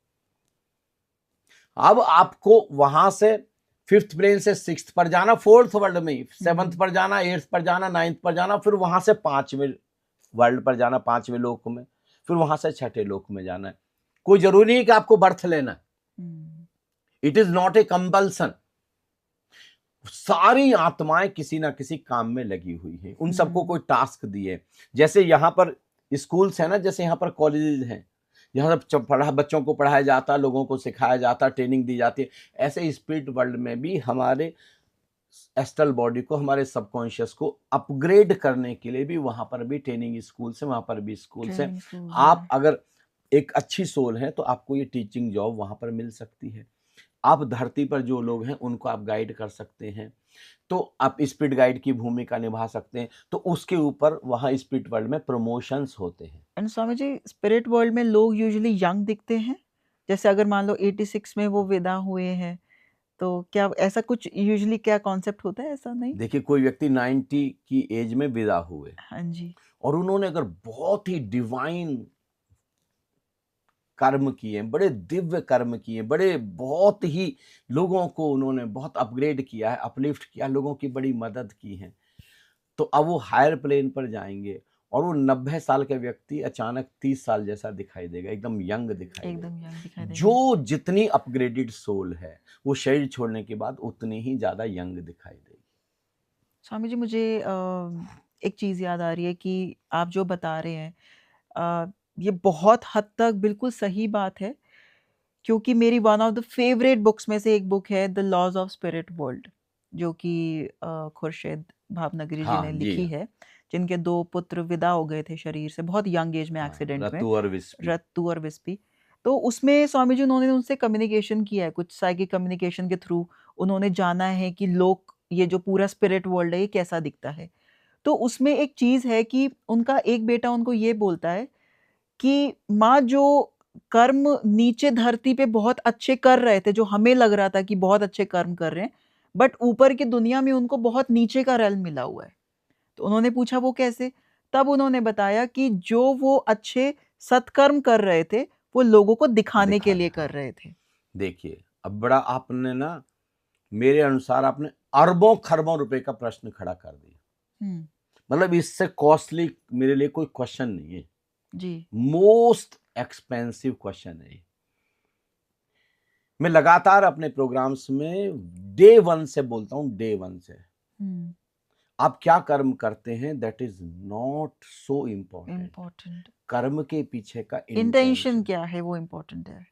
Speaker 2: अब आपको वहां से 5th प्लेन से 6th पर जाना, 4th वर्ल्ड में 7th पर जाना, 8th पर जाना, 9th पर जाना, फिर वहां से 5वें वर्ल्ड पर जाना, 5वें लोक में, फिर वहां से 6ठे लोक में जाना है। कोई जरूरी नहीं कि आपको बर्थ लेना है। It is not a compulsion. सारी आत्माएं किसी ना किसी काम में लगी हुई हैं, उन सबको कोई टास्क दिए। जैसे यहाँ पर स्कूल्स है ना, जैसे यहाँ पर कॉलेजेस हैं, यहाँ सब बच्चों को पढ़ाया जाता, लोगों को सिखाया जाता, ट्रेनिंग दी जाती है। ऐसे स्पिरिट वर्ल्ड में भी हमारे एस्ट्रल बॉडी को, हमारे सबकॉन्शियस को अपग्रेड करने के लिए भी वहां पर भी ट्रेनिंग स्कूल्स है, वहां पर भी स्कूल्स हैं। आप अगर एक अच्छी सोल है तो आपको ये टीचिंग जॉब वहां पर मिल सकती है। आप धरती पर जो लोग हैं उनको आप गाइड कर सकते हैं, तो आप स्पिरिट गाइड की भूमिका निभा सकते हैं। तो उसके ऊपर वहां स्पिरिट वर्ल्ड में प्रमोशंस होते हैं।
Speaker 1: And Swami ji, spirit world में लोग यूजुअली यंग दिखते हैं? जैसे अगर मान लो 86 में वो विदा हुए हैं, तो क्या ऐसा कुछ यूजुअली क्या कॉन्सेप्ट होता है? ऐसा नहीं?
Speaker 2: देखिए, कोई व्यक्ति 90 की एज में विदा हुए,
Speaker 1: हाँ जी,
Speaker 2: और उन्होंने अगर बहुत ही डिवाइन कर्म किए, बड़े दिव्य कर्म किए, बड़े बहुत ही लोगों को उन्होंने बहुत अपग्रेड किया है, अपलिफ्ट किया, लोगों की बड़ी मदद की है, तो अब वो हायर प्लेन पर जाएंगे, और वो 90 साल का व्यक्ति अचानक 30 साल जैसा दिखाई देगा, एकदम यंग दिखाई
Speaker 1: एकदम
Speaker 2: देगा।
Speaker 1: यंग दिखाई देगा।
Speaker 2: जो जितनी अपग्रेडेड सोल है, वो शरीर छोड़ने के बाद उतनी ही ज्यादा यंग दिखाई देगी।
Speaker 1: स्वामी जी, मुझे एक चीज़ याद आ रही है कि आप जो बता रहे हैं, ये बहुत हद तक बिल्कुल सही बात है, क्योंकि मेरी one of the favourite books में से एक बुक है the laws of spirit world, जो कि खुर्शीद भावनगरी जी ने लिखी है, जिनके 2 पुत्र विदा हो गए थे शरीर से बहुत यंग एज में, एक्सीडेंट में, रत्तू और विस्पी। तो उसमें स्वामी जी उन्होंने उनसे कम्युनिकेशन किया है, कुछ साइकिक कम्युनिकेशन के थ्रू उन्होंने जाना है कि लोग, ये जो पूरा स्पिरिट वर्ल्ड है ये कैसा दिखता है। तो उसमें एक चीज़ है कि उनका एक बेटा उनको ये बोलता है कि माँ, जो कर्म नीचे धरती पे बहुत अच्छे कर रहे थे, जो हमें लग रहा था कि बहुत अच्छे कर्म कर रहे हैं, बट ऊपर की दुनिया में उनको बहुत नीचे का रेल्म मिला हुआ है। तो उन्होंने पूछा वो कैसे? तब उन्होंने बताया कि जो वो अच्छे सत्कर्म कर रहे थे, वो लोगों को दिखाने के लिए कर रहे थे।
Speaker 2: देखिए, अब बड़ा आपने ना, मेरे अनुसार आपने अरबों खरबों रुपए का प्रश्न खड़ा कर दिया। मतलब इससे कॉस्टली मेरे लिए कोई क्वेश्चन नहीं है
Speaker 1: जी।
Speaker 2: मोस्ट एक्सपेंसिव क्वेश्चन है। मैं लगातार अपने प्रोग्राम्स में डे 1 से बोलता हूं, डे 1 से आप क्या कर्म करते हैं that is not so important. कर्म के पीछे का
Speaker 1: इंटेंशन क्या है वो इम्पोर्टेंट है।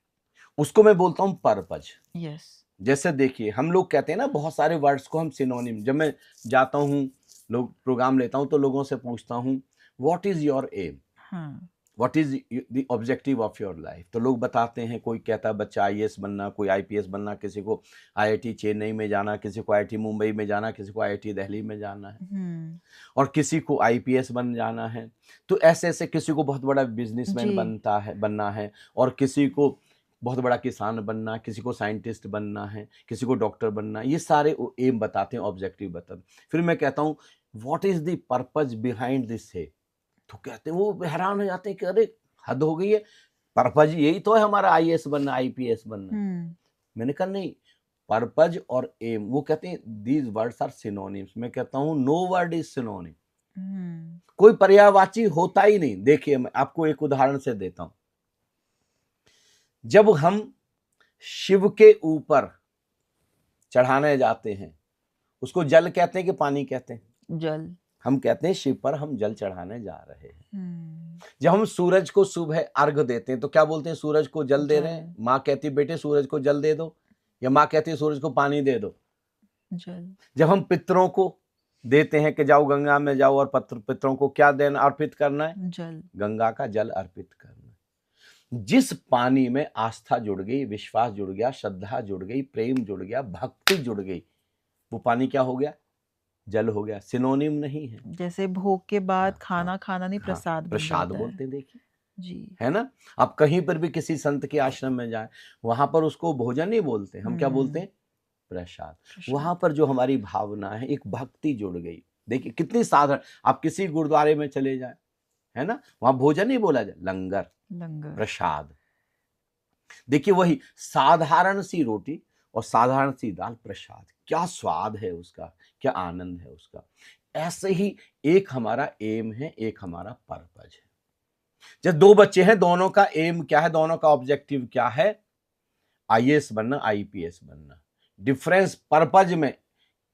Speaker 2: उसको मैं बोलता हूं पर्पज।
Speaker 1: यस।
Speaker 2: जैसे देखिए, हम लोग कहते हैं ना बहुत सारे वर्ड्स को हम सिनोनिम, जब मैं जाता हूँ, लोग प्रोग्राम लेता हूँ तो लोगों से पूछता हूँ व्हाट इज योर एम,
Speaker 1: हाँ।
Speaker 2: What is the objective of your life, तो लोग बताते हैं, कोई कहता है बच्चा आईएएस बनना, कोई आईपीएस बनना, किसी को आईआईटी चेन्नई में जाना, किसी को आईआईटी मुंबई में जाना, किसी को आईआईटी दिल्ली में जाना है, और किसी को आईपीएस बन जाना है। तो ऐसे ऐसे किसी को बहुत बड़ा बिजनेसमैन
Speaker 1: जी।
Speaker 2: बनना है, और किसी को बहुत बड़ा किसान बनना, किसी को साइंटिस्ट बनना है, किसी को डॉक्टर बनना, ये सारे एम बताते हैं, ऑब्जेक्टिव बताते हैं। फिर मैं कहता हूँ what is the purpose behind this है, तो कहते हैं, वो हैरान हो जाते हैं कि अरे हद हो गई है, पर्पज यही तो है हमारा, आईएएस बनना, आईपीएस बनना। मैंने कहा नहीं, पर्पज और एम, वो कहते हैं दीज वर्ड्स आर सिनोनिम्स। मैं कहता हूँ नो वर्ड इज सिनोनिम, कोई पर्यायवाची होता ही नहीं। देखिए, मैं आपको एक उदाहरण से देता हूं, जब हम शिव के ऊपर चढ़ाने जाते हैं, उसको जल कहते हैं कि पानी कहते हैं?
Speaker 1: जल।
Speaker 2: हम कहते हैं शिव पर हम जल चढ़ाने जा रहे हैं। जब हम सूरज को सुबह अर्घ देते हैं तो क्या बोलते हैं? सूरज को जल दे रहे हैं। माँ कहती है बेटे सूरज को जल दे दो, या माँ कहती है सूरज को पानी दे दो? जल। जब हम पितरों को देते हैं कि जाओ गंगा में जाओ, और पितरों को क्या देना, अर्पित करना है? जल। गंगा का जल अर्पित करना। जिस पानी में आस्था जुड़ गई, विश्वास जुड़ गया, श्रद्धा जुड़ गई, प्रेम जुड़ गया, भक्ति जुड़ गई, वो पानी क्या हो गया? जल हो गया। सिनोनिम नहीं है। जैसे भोग के बाद खाना खाना नहीं, प्रसाद प्रसाद बोलते हैं, देखिए जी, है ना। आप कहीं पर भी किसी संत के आश्रम में जाए, वहां पर उसको भोजन नहीं बोलते, हम क्या बोलते हैं? प्रसाद। वहां पर जो हमारी भावना है, एक भक्ति जुड़ गई। देखिए कितनी साधारण, आप किसी गुरुद्वारे में चले जाए, है ना, वहां भोजन नहीं बोला जाए, लंगर, लंगर, प्रसाद। देखिए वही साधारण सी रोटी और साधारण सी दाल, प्रसाद, क्या स्वाद है उसका, क्या आनंद है उसका। ऐसे ही एक हमारा एम है, एक हमारा पर्पज है। जब दो बच्चे हैं, दोनों का एम क्या है, दोनों का ऑब्जेक्टिव क्या है? आईएएस बनना, आईपीएस बनना। डिफरेंस पर्पज में,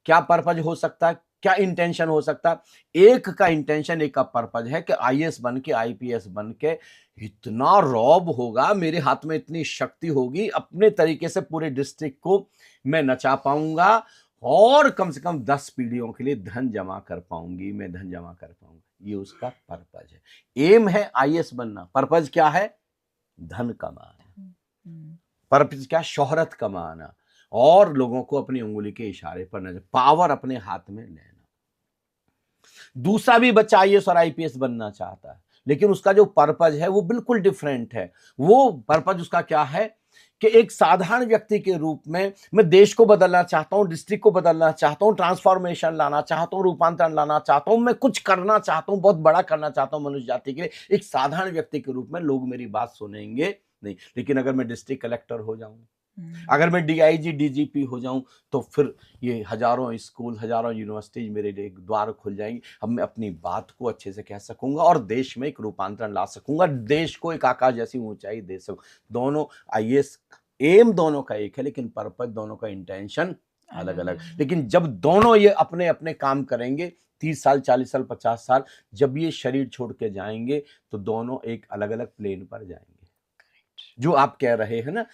Speaker 2: क्या पर्पज हो सकता है, क्या इंटेंशन हो सकता है? एक का इंटेंशन, एक का पर्पज है कि आईएएस बन के, आईपीएस बन के इतना रौब होगा, मेरे हाथ में इतनी शक्ति होगी, अपने तरीके से पूरे डिस्ट्रिक्ट को मैं नचा पाऊंगा, और कम से कम 10 पीढ़ियों के लिए धन जमा कर पाऊंगी, मैं धन जमा कर पाऊंगा। ये उसका पर्पज है। एम है आईएएस बनना, पर्पज क्या है? धन कमाना। पर्पज क्या? शोहरत कमाना, और लोगों को अपनी उंगली के इशारे पर नजर, पावर अपने हाथ में लेना। दूसरा भी बच्चा आईएएस और आईपीएस बनना चाहता है, लेकिन उसका जो पर्पज है वो बिल्कुल डिफरेंट है। वो पर्पज उसका क्या है कि एक साधारण व्यक्ति के रूप में मैं देश को बदलना चाहता हूं, डिस्ट्रिक्ट को बदलना चाहता हूं, ट्रांसफॉर्मेशन लाना चाहता हूं, रूपांतरण लाना चाहता हूं, मैं कुछ करना चाहता हूं, बहुत बड़ा करना चाहता हूं मनुष्य जाति के लिए। एक साधारण व्यक्ति के रूप में लोग मेरी बात सुनेंगे नहीं। लेकिन अगर मैं डिस्ट्रिक्ट कलेक्टर हो जाऊं, अगर मैं डीआईजी डीजीपी हो जाऊं, तो फिर ये हजारों स्कूल, हजारों यूनिवर्सिटीज मेरे लिए द्वार खुल जाएंगी। अब मैं अपनी बात को अच्छे से कह सकूंगा, और देश में एक रूपांतरण ला सकूंगा, देश को एक आकाश जैसी ऊंचाई दे सकूं। दोनों आईएएस, एम दोनों का एक है, लेकिन पर्पज दोनों का इंटेंशन अलग अलग। लेकिन जब दोनों ये अपने अपने काम करेंगे, 30 साल, 40 साल, 50 साल, जब ये शरीर छोड़ के जाएंगे, तो दोनों एक अलग अलग प्लेन पर जाएंगे। जो आप कह रहे हैं ना,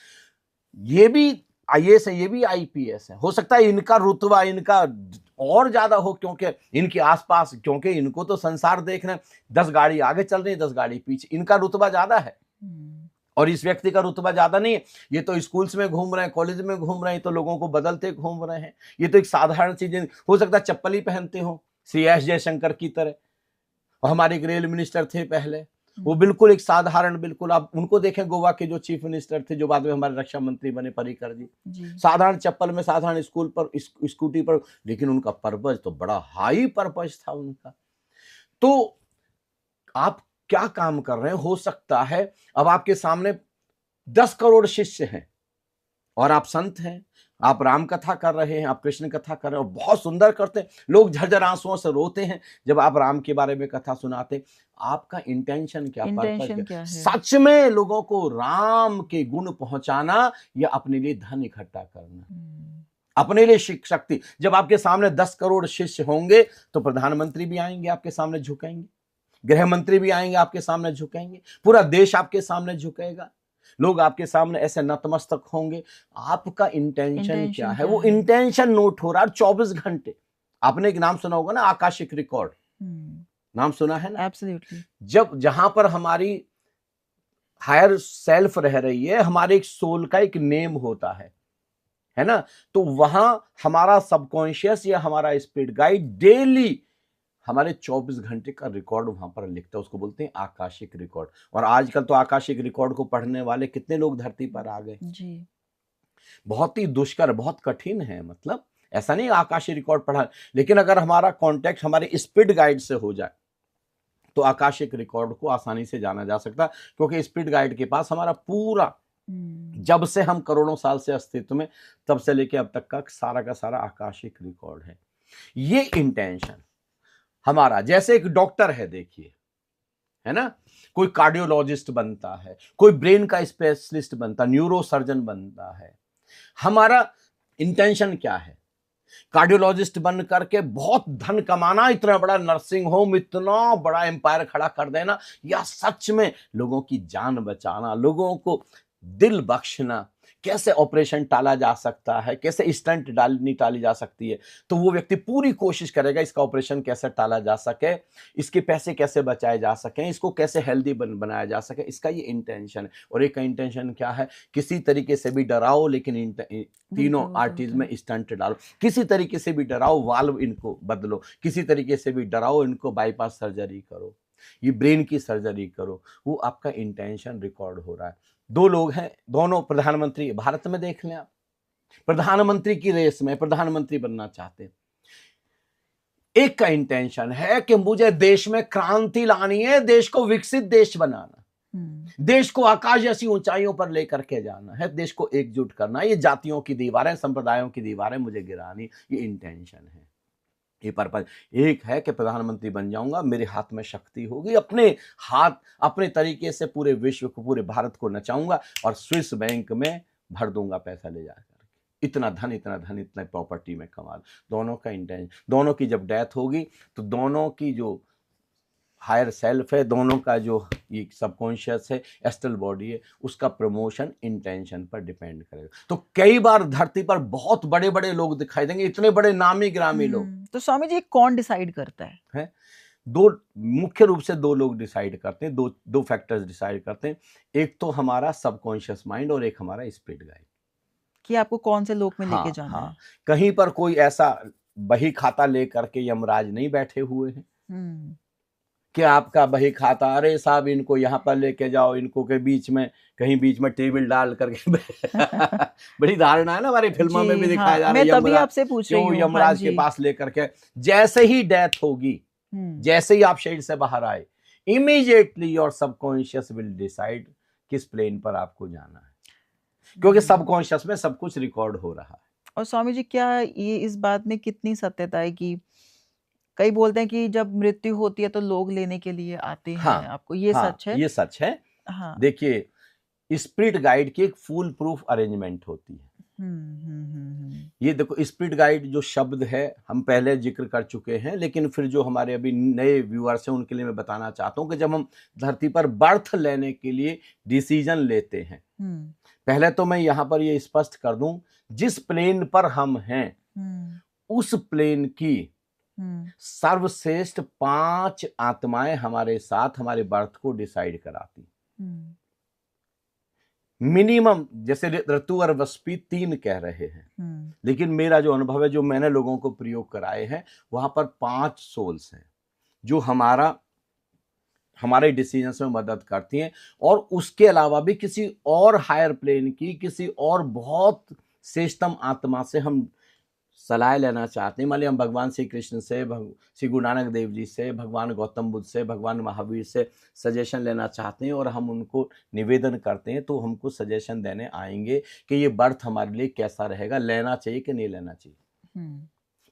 Speaker 2: ये भी आईएएस है, ये भी आईपीएस है, हो सकता है इनका रुतबा, इनका और ज्यादा हो, क्योंकि इनके आसपास, क्योंकि इनको तो संसार देखना है, 10 गाड़ी आगे चल रही है, 10 गाड़ी पीछे, इनका रुतबा ज्यादा है, और इस व्यक्ति का रुतबा ज्यादा नहीं है। ये तो स्कूल्स में घूम रहे हैं, कॉलेज में घूम रहे हैं, तो लोगों को बदलते घूम रहे हैं। ये तो एक साधारण चीज, हो सकता है चप्पल ही पहनते हो, श्री एस जयशंकर की तरह। हमारे एक रेल मिनिस्टर थे पहले, वो बिल्कुल एक साधारण, बिल्कुल आप उनको देखें, गोवा के जो चीफ मिनिस्टर थे, जो बाद में हमारे रक्षा मंत्री बने, पर्रिकर जी, साधारण चप्पल में, साधारण स्कूल पर, स्कूटी पर, लेकिन उनका पर्पज तो बड़ा हाई पर्पज था उनका। तो आप क्या काम कर रहे हैं? हो सकता है अब आपके सामने 10 करोड़ शिष्य हैं, और आप संत हैं, आप राम कथा कर रहे हैं, आप कृष्ण कथा कर रहे हैं, और बहुत सुंदर करते हैं, लोग झरझर आंसुओं से रोते हैं जब आप राम के बारे में कथा सुनाते। आपका इंटेंशन क्या, पर्पस क्या है? सच में लोगों को राम के गुण पहुंचाना, या अपने लिए धन इकट्ठा करना, अपने लिए शक्ति। जब आपके सामने 10 करोड़ शिष्य होंगे, तो प्रधानमंत्री भी आएंगे आपके सामने झुकेंगे, गृह मंत्री भी आएंगे आपके सामने झुकेंगे, पूरा देश आपके सामने झुकेगा। लोग आपके सामने ऐसे नतमस्तक होंगे। आपका इंटेंशन क्या है, वो
Speaker 1: है?
Speaker 2: इंटेंशन नोट हो रहा है 24 घंटे। आपने एक नाम सुना होगा ना, आकाशिक रिकॉर्ड, नाम सुना है ना?
Speaker 1: एब्सोल्युटली।
Speaker 2: जब जहां पर हमारी हायर सेल्फ रह रही है, हमारे एक सोल का एक नेम होता है ना, तो वहां हमारा सबकॉन्शियस या हमारा स्पिरिट गाइड डेली हमारे 24 घंटे का रिकॉर्ड वहां पर लिखता है, उसको बोलते हैं आकाशिक रिकॉर्ड। और आजकल तो आकाशिक रिकॉर्ड को पढ़ने वाले कितने लोग धरती पर आ गए।
Speaker 1: जी।
Speaker 2: बहुत ही दुष्कर, बहुत कठिन है। मतलब ऐसा नहीं आकाशीय रिकॉर्ड पढ़ा, लेकिन अगर हमारा कांटेक्ट हमारे स्पिरिट गाइड से हो जाए तो आकाशिक रिकॉर्ड को आसानी से जाना जा सकता है, क्योंकि स्पिरिट गाइड के पास हमारा पूरा, जब से हम करोड़ों साल से अस्तित्व में, तब से लेके अब तक का सारा आकाशिक रिकॉर्ड है। ये इंटेंशन हमारा, जैसे एक डॉक्टर है देखिए, है ना, कोई कार्डियोलॉजिस्ट बनता है, कोई ब्रेन का स्पेशलिस्ट बनता, न्यूरो सर्जन बनता है। हमारा इंटेंशन क्या है? कार्डियोलॉजिस्ट बन करके बहुत धन कमाना, इतना बड़ा नर्सिंग होम, इतना बड़ा एम्पायर खड़ा कर देना, या सच में लोगों की जान बचाना, लोगों को दिल बख्शना, कैसे ऑपरेशन टाला जा सकता है, कैसे स्टंट नहीं टाली जा सकती है, तो वो व्यक्ति पूरी कोशिश करेगा इसका ऑपरेशन कैसे टाला जा सके, इसके पैसे कैसे बचाए जा सके, इसको कैसे हेल्दी बनाया जा सके। इसका ये इंटेंशन है। और एक का इंटेंशन क्या है? किसी तरीके से भी डराओ, लेकिन तीनों आर्टरीज में स्टंट डालो, किसी तरीके से भी डराओ, वाल्व इनको बदलो, किसी तरीके से भी डराओ, इनको बाईपास सर्जरी करो, ये ब्रेन की सर्जरी करो। वो आपका इंटेंशन रिकॉर्ड हो रहा है। दो लोग हैं, दोनों प्रधानमंत्री, भारत में देख लें आप, प्रधानमंत्री की रेस में प्रधानमंत्री बनना चाहते हैं। एक का इंटेंशन है कि मुझे देश में क्रांति लानी है, देश को विकसित देश बनाना, देश को आकाश जैसी ऊंचाइयों पर लेकर के जाना है, देश को एकजुट करना है, ये जातियों की दीवारें, संप्रदायों की दीवारें मुझे गिरानी, ये इंटेंशन है, ये पर्पज। एक है कि प्रधानमंत्री बन जाऊंगा, मेरे हाथ में शक्ति होगी, अपने हाथ अपने तरीके से पूरे विश्व को, पूरे भारत को नचाऊंगा और स्विस बैंक में भर दूंगा पैसा ले जाकर, इतना धन, इतना प्रॉपर्टी में कमा। दोनों का इंटेंशन, दोनों की जब डेथ होगी तो दोनों की जो हायर सेल्फ है, दोनों का जो ये सबकॉन्शियस है, एस्ट्रल बॉडी है, उसका प्रमोशन इंटेंशन पर डिपेंड करेगा। तो कई बार धरती पर बहुत बड़े बड़े लोग दिखाई देंगे, इतने बड़े नामी ग्रामी लोग।
Speaker 1: तो स्वामी जी कौन डिसाइड करता है?
Speaker 2: दो, मुख्य रूप से दो लोग डिसाइड करते हैं, दो फैक्टर्स डिसाइड करते हैं। एक तो हमारा सबकॉन्शियस माइंड और एक हमारा स्पिरिट गाइड,
Speaker 1: कि आपको कौन से लोक में लेके जाना है।
Speaker 2: कहीं पर कोई ऐसा बही खाता लेकर के यमराज नहीं बैठे हुए हैं कि आपका बही खाता, अरे साहब इनको यहाँ पर लेके जाओ, इनको के बीच में, कहीं बीच में टेबल डाल करके बड़ी धारणा है ना, हमारी फिल्मों में भी दिखाया जा रहा है,
Speaker 1: मैं तभी आपसे पूछ रही हूँ,
Speaker 2: यमराज के पास लेकर के, जैसे ही डेथ होगी, जैसे ही आप शरीर से बाहर आए, immediately your subconscious will decide किस प्लेन पर आपको जाना है, क्योंकि सबकॉन्शियस में सब कुछ रिकॉर्ड हो रहा है।
Speaker 1: और स्वामी जी क्या ये इस बात में कितनी सत्यता है कि कई बोलते हैं कि जब मृत्यु होती है तो लोग लेने के लिए आते हैं आपको, ये सच है?
Speaker 2: ये सच है। देखिए, स्पिरिट गाइड की एक फुल प्रूफ अरेंजमेंट होती है। ये देखो, स्पिरिट गाइड जो शब्द है हम पहले जिक्र कर चुके हैं, लेकिन फिर जो हमारे अभी नए व्यूअर्स हैं उनके लिए मैं बताना चाहता हूं कि जब हम धरती पर बर्थ लेने के लिए डिसीजन लेते हैं, पहले तो मैं यहां पर ये स्पष्ट कर दूं, जिस प्लेन पर हम हैं उस प्लेन की सर्वश्रेष्ठ 5 आत्माएं हमारे साथ हमारे बर्थ को डिसाइड कराती। मिनिमम, जैसे ऋतु और वस्पी 3 कह रहे हैं, लेकिन मेरा जो अनुभव है, जो मैंने लोगों को प्रयोग कराए हैं, वहां पर 5 सोल्स हैं जो हमारे डिसीजंस में मदद करती हैं। और उसके अलावा भी किसी और हायर प्लेन की, किसी और बहुत श्रेष्ठतम आत्मा से हम सलाह लेना चाहते हैं। मान लिया हम भगवान श्री कृष्ण से, श्री गुरु नानक देव जी से, भगवान गौतम बुद्ध से, भगवान महावीर से सजेशन लेना चाहते हैं, और हम उनको निवेदन करते हैं, तो हमको सजेशन देने आएंगे कि ये बर्थ हमारे लिए कैसा रहेगा, लेना चाहिए कि नहीं लेना चाहिए।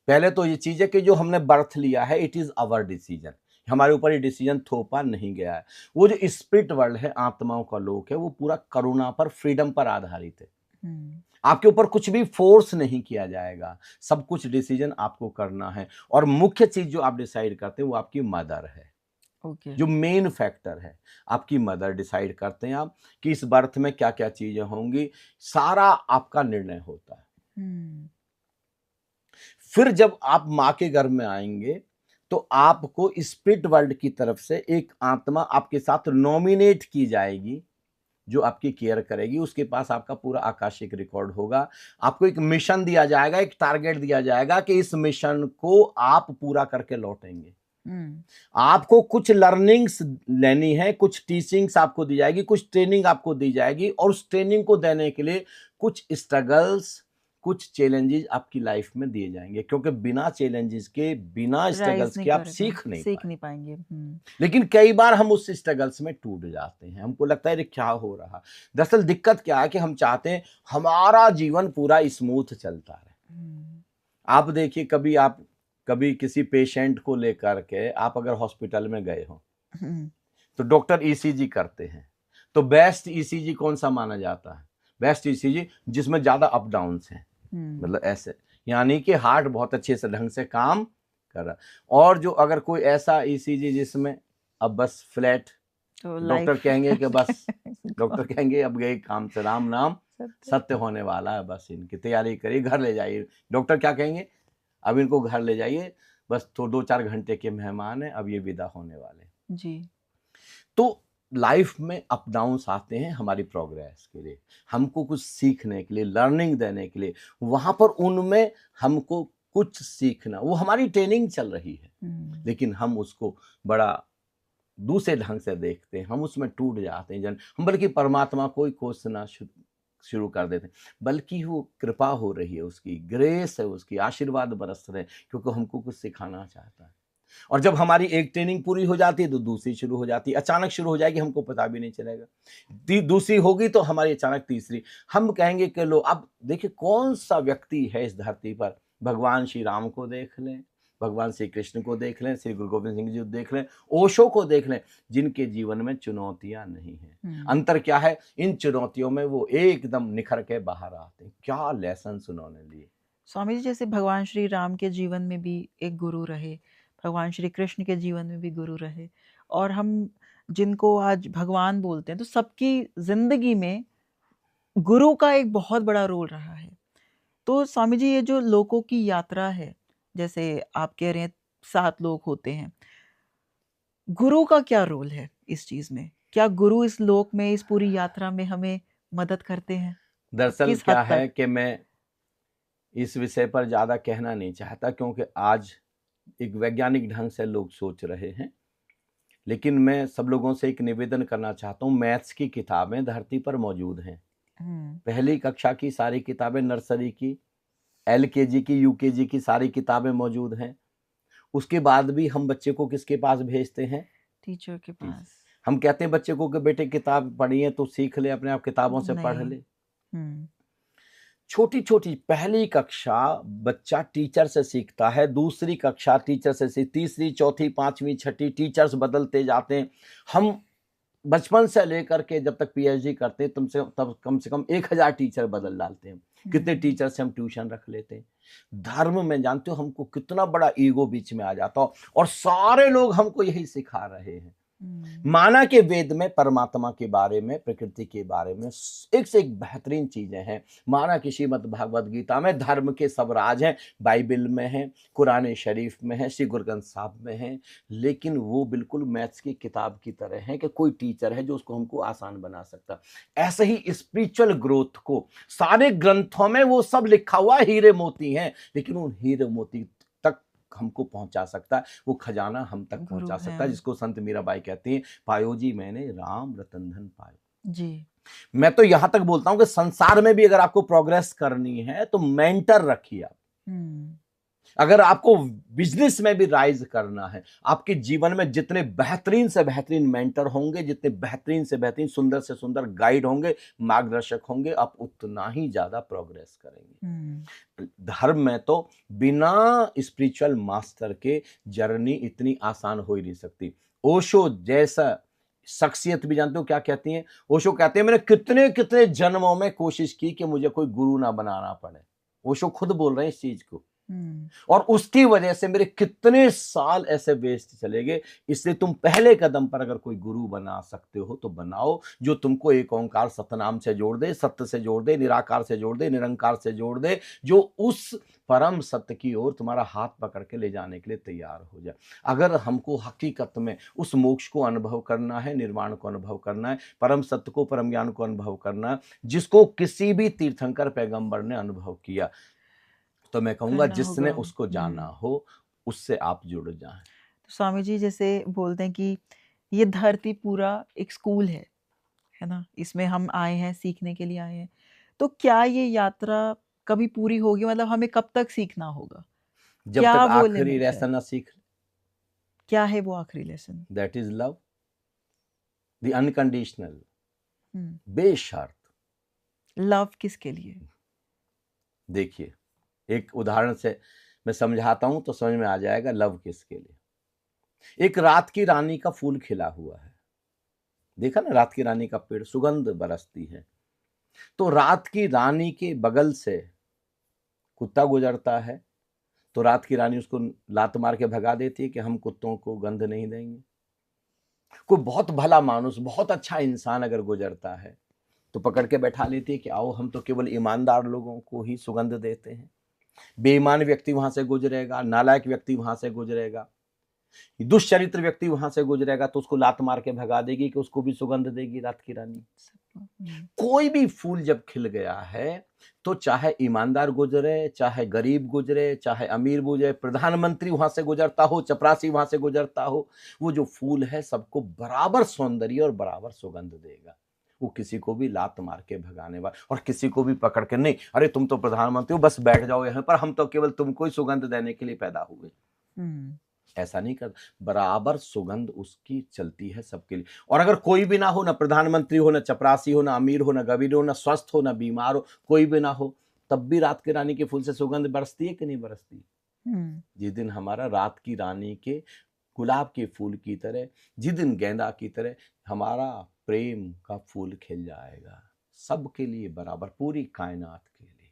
Speaker 2: पहले तो ये चीज़ है कि जो हमने बर्थ लिया है, इट इज़ आवर डिसीजन, हमारे ऊपर ये डिसीजन थोपा नहीं गया है। वो जो स्पिरिट वर्ल्ड है, आत्माओं का लोक है, वो पूरा करुणा पर, फ्रीडम पर आधारित है। आपके ऊपर कुछ भी फोर्स नहीं किया जाएगा, सब कुछ डिसीजन आपको करना है। और मुख्य चीज जो आप डिसाइड करते हैं वो आपकी मदर है।
Speaker 1: ओके।
Speaker 2: जो मेन फैक्टर है। आपकी मदर डिसाइड करते हैं आप कि इस बर्थ में क्या क्या चीजें होंगी, सारा आपका निर्णय होता है।
Speaker 1: हम्म।
Speaker 2: फिर जब आप माँ के गर्भ में आएंगे तो आपको स्पिरिट वर्ल्ड की तरफ से एक आत्मा आपके साथ नॉमिनेट की जाएगी, जो आपकी केयर करेगी। उसके पास आपका पूरा आकाशिक रिकॉर्ड होगा। आपको एक मिशन दिया जाएगा, एक टारगेट दिया जाएगा कि इस मिशन को आप पूरा करके लौटेंगे। आपको कुछ लर्निंग्स लेनी है, कुछ टीचिंग्स आपको दी जाएगी, कुछ ट्रेनिंग आपको दी जाएगी, और उस ट्रेनिंग को देने के लिए कुछ स्ट्रगल्स, कुछ चैलेंजेस आपकी लाइफ में दिए जाएंगे, क्योंकि बिना चैलेंजेस के, बिना
Speaker 1: राइज
Speaker 2: स्ट्रगल्स
Speaker 1: नहीं
Speaker 2: के आप
Speaker 1: कर
Speaker 2: सीख नहीं पाएंगे।
Speaker 1: पाएंगे।
Speaker 2: लेकिन कई बार हम उस स्ट्रगल्स में टूट जाते हैं, हमको लगता है ये क्या हो रहा। दरअसल दिक्कत क्या है कि हम चाहते हैं हमारा जीवन पूरा स्मूथ चलता रहे। आप देखिए, कभी किसी पेशेंट को लेकर के आप अगर हॉस्पिटल में गए हो तो डॉक्टर ईसीजी करते हैं, तो बेस्ट ईसीजी कौन सा माना जाता है? बेस्ट ईसीजी जिसमें ज्यादा अप डाउन्स हैं, मतलब ऐसे, यानी कि हार्ट बहुत अच्छे से ढंग से काम कर रहा। और जो अगर कोई ऐसा ईसीजी जिसमें अब बस फ्लैट,
Speaker 1: तो
Speaker 2: डॉक्टर कहेंगे कि बस डॉक्टर
Speaker 1: गॉड।
Speaker 2: कहेंगे अब गए काम से राम नाम सत्य होने वाला है, बस इनकी तैयारी करिए, घर ले जाइए। डॉक्टर क्या कहेंगे? अब इनको घर ले जाइए, बस तो 2-4 घंटे के मेहमान हैं, अब ये विदा होने वाले।
Speaker 1: जी।
Speaker 2: तो लाइफ में अप डाउन्स आते हैं हमारी प्रोग्रेस के लिए, हमको कुछ सीखने के लिए, लर्निंग देने के लिए। वहां पर उनमें हमको कुछ सीखना, वो हमारी ट्रेनिंग चल रही है, लेकिन हम उसको बड़ा दूसरे ढंग से देखते हैं, हम उसमें टूट जाते हैं। हम बल्कि परमात्मा को ही खोजना शुरू कर देते हैं, बल्कि वो कृपा हो रही है, उसकी ग्रेस है, उसकी आशीर्वाद बरस रहे हैं, क्योंकि हमको कुछ सिखाना चाहता है। और जब हमारी एक ट्रेनिंग पूरी हो जाती है तो दूसरी शुरू हो जाती है, अचानक शुरू हो जाएगी, हमको पता भी नहीं चलेगा। दूसरी होगी तो हमारी अचानक तीसरी। हम कहेंगे कि लो, अब देखिए कौन सा व्यक्ति है इस धरती पर, भगवान श्री राम को देख लें, भगवान श्री कृष्ण को देख लें, श्री गुरु गोविंद सिंह जी को देख लें, ओशो को देख लें, जिनके जीवन में चुनौतियां नहीं है। अंतर क्या है? इन चुनौतियों में वो एकदम निखर के बाहर आते हैं। क्या लेसन उन्होंने लिए।
Speaker 1: स्वामी जी, जैसे भगवान श्री राम के जीवन में भी एक गुरु रहे, भगवान श्री कृष्ण के जीवन में भी गुरु रहे, और हम जिनको आज भगवान बोलते हैं, तो सबकी जिंदगी में गुरु का एक बहुत बड़ा रोल रहा है। तो स्वामी जी, ये जो लोकों की यात्रा है, जैसे आप कह रहे हैं 7 लोक होते हैं, गुरु का क्या रोल है इस चीज में? क्या गुरु इस लोक में, इस पूरी यात्रा में हमें मदद करते हैं?
Speaker 2: दरअसल
Speaker 1: किस
Speaker 2: क्या
Speaker 1: हद
Speaker 2: है
Speaker 1: तक?
Speaker 2: कि मैं इस विषय पर ज्यादा कहना नहीं चाहता, क्योंकि आज एक वैज्ञानिक ढंग से लोग सोच रहे हैं। लेकिन मैं सब लोगों से एक निवेदन करना चाहता हूँ, मैथ्स की किताबें धरती पर मौजूद हैं। पहली कक्षा की सारी किताबें, नर्सरी की, एलकेजी की, यूकेजी की सारी किताबें मौजूद हैं। उसके बाद भी हम बच्चे को किसके पास भेजते हैं?
Speaker 1: टीचर के पास।
Speaker 2: हम कहते हैं बच्चे को कि बेटे किताब पढ़िए तो सीख ले, अपने आप किताबों से पढ़
Speaker 1: नहीं।
Speaker 2: ले। छोटी छोटी पहली कक्षा बच्चा टीचर से सीखता है, दूसरी कक्षा टीचर से तीसरी, चौथी, पांचवी, छठी, टीचर्स बदलते जाते हैं। हम बचपन से लेकर के जब तक पीएचडी करते हैं तब कम से कम 1000 टीचर बदल डालते हैं। कितने टीचर से हम ट्यूशन रख लेते हैं। धर्म में जानते हो हमको कितना बड़ा ईगो बीच में आ जाता हो, और सारे लोग हमको यही सिखा रहे हैं। माना के वेद में परमात्मा के बारे में, प्रकृति के बारे में एक से एक बेहतरीन चीजें हैं। माना कि श्रीमद् भागवत गीता में धर्म के सब राज हैं, बाइबल में है, कुरान शरीफ में है, श्री गुरु ग्रंथ साहब में है। लेकिन वो बिल्कुल मैथ्स की किताब की तरह है कि कोई टीचर है जो उसको हमको आसान बना सकता। ऐसे ही स्पिरिचुअल ग्रोथ को सारे ग्रंथों में वो सब लिखा हुआ हीरे मोती हैं, लेकिन उन हीरे मोती हमको पहुंचा सकता है, वो खजाना हम तक पहुंचा सकता है, जिसको संत मीराबाई कहती हैं, पायो जी मैंने राम रतन धन पायो जी। मैं तो यहां तक बोलता हूं कि संसार में भी अगर आपको प्रोग्रेस करनी है तो मेंटर रखिए आप। अगर आपको बिजनेस में भी राइज करना है, आपके जीवन में जितने बेहतरीन से बेहतरीन मेंटर होंगे, जितने बेहतरीन से बेहतरीन, सुंदर से सुंदर गाइड होंगे, मार्गदर्शक होंगे, आप उतना ही ज्यादा प्रोग्रेस करेंगे। धर्म में तो बिना स्पिरिचुअल मास्टर के जर्नी इतनी आसान हो ही नहीं सकती। ओशो जैसा शख्सियत भी जानते हो क्या कहती हैं? ओशो कहते हैं मैंने कितने कितने जन्मों में कोशिश की कि मुझे कोई गुरु ना बनाना पड़े। ओशो खुद बोल रहे हैं इस चीज को। और उसकी वजह से मेरे कितने साल ऐसे वेस्ट चले गए। इसलिए तुम पहले कदम पर अगर कोई गुरु बना सकते हो तो बनाओ, जो तुमको एक ओंकार सतनाम से जोड़ दे, सत्य से जोड़ दे, निराकार से जोड़ दे, निरंकार से जोड़ दे, जो उस परम सत्य की ओर तुम्हारा हाथ पकड़ के ले जाने के लिए तैयार हो जाए। अगर हमको हकीकत में उस मोक्ष को अनुभव करना है, निर्वाण को अनुभव करना है, परम सत्य को, परम ज्ञान को अनुभव करना है, जिसको किसी भी तीर्थंकर पैगंबर ने अनुभव किया, तो मैं कहूंगा
Speaker 1: करना
Speaker 2: जिसने
Speaker 1: होगा।
Speaker 2: उसको जाना हो उससे आप जुड़ जाएं।
Speaker 1: तो स्वामी जी जैसे बोलते हैं कि ये धरती पूरा एक स्कूल है ना? इसमें हम आए हैं, सीखने के लिए आए हैं। तो क्या ये यात्रा कभी पूरी होगी? मतलब हमें कब तक सीखना होगा?
Speaker 2: जब तक
Speaker 1: क्या वो
Speaker 2: आखिरी
Speaker 1: लिमिट है?
Speaker 2: लेसन ना सीख,
Speaker 1: क्या है वो आखिरी lesson?
Speaker 2: That is love, the unconditional,
Speaker 1: hmm.
Speaker 2: बेशर्त।
Speaker 1: लव किसके लिए?
Speaker 2: देखिए, एक उदाहरण से मैं समझाता हूं तो समझ में आ जाएगा लव किसके लिए। एक रात की रानी का फूल खिला हुआ है, देखा ना, रात की रानी का पेड़, सुगंध बरसती है। तो रात की रानी के बगल से कुत्ता गुजरता है, तो रात की रानी उसको लात मार के भगा देती है कि हम कुत्तों को गंध नहीं देंगे। कोई बहुत भला मानुस, बहुत अच्छा इंसान अगर गुजरता है तो पकड़ के बैठा लेती है कि आओ, हम तो केवल ईमानदार लोगों को ही सुगंध देते हैं। बेईमान व्यक्ति वहां से गुजरेगा, नालायक व्यक्ति वहां से गुजरेगा, दुष्चरित्र व्यक्ति वहां से गुजरेगा तो उसको लात मार के भगा देगी कि उसको भी सुगंध देगी रात की रानी। कोई भी फूल जब खिल गया है तो चाहे ईमानदार गुजरे, चाहे गरीब गुजरे, चाहे अमीर गुजरे, प्रधानमंत्री वहां से गुजरता हो, चपरासी वहां से गुजरता हो, वो जो फूल है सबको बराबर सौंदर्य और बराबर सुगंध देगा। वो किसी को भी लात मार के भगाने वाला, और किसी को भी पकड़ के नहीं, अरे तुम तो प्रधानमंत्री हो, बस बैठ जाओ यहाँ पर, हम तो केवल तुमको ही सुगंध देने के लिए पैदा हुए, ऐसा नहीं कर। बराबर सुगंध उसकी चलती है सबके लिए। और अगर कोई भी ना हो, ना प्रधानमंत्री हो, ना चपरासी हो, ना अमीर हो, ना गरीब हो, ना स्वस्थ हो, ना बीमार हो, कोई भी ना हो, तब भी रात की रानी के फूल से सुगंध बरसती है कि नहीं बरसती? जिस दिन हमारा रात की रानी के गुलाब के फूल की तरह, जिस दिन गेंदा की तरह हमारा प्रेम का फूल खिल जाएगा, सबके लिए बराबर, पूरी कायनात के लिए।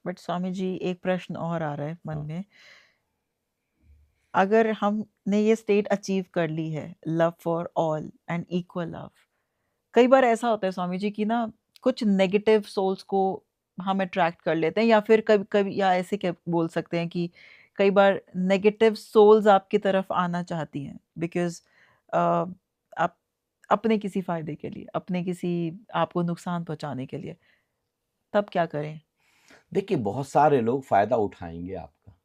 Speaker 1: बट स्वामी जी एक प्रश्न और आ रहा है मन
Speaker 2: हाँ।
Speaker 1: में, अगर हमने ये स्टेट अचीव कर ली है, love for all and equal love, कई बार ऐसा होता है स्वामी जी कि ना कुछ नेगेटिव सोल्स को हम अट्रैक्ट कर लेते हैं, या फिर कभी कभी, या ऐसे क्या बोल सकते हैं कि कई बार नेगेटिव सोल्स आपकी तरफ आना चाहती हैं बिकॉज आप अपने किसी फायदे के लिए, अपने किसी आपको नुकसान पहुंचाने के लिए, तब क्या करें?
Speaker 2: देखिए, बहुत सारे लोग फायदा उठाएंगे आपका।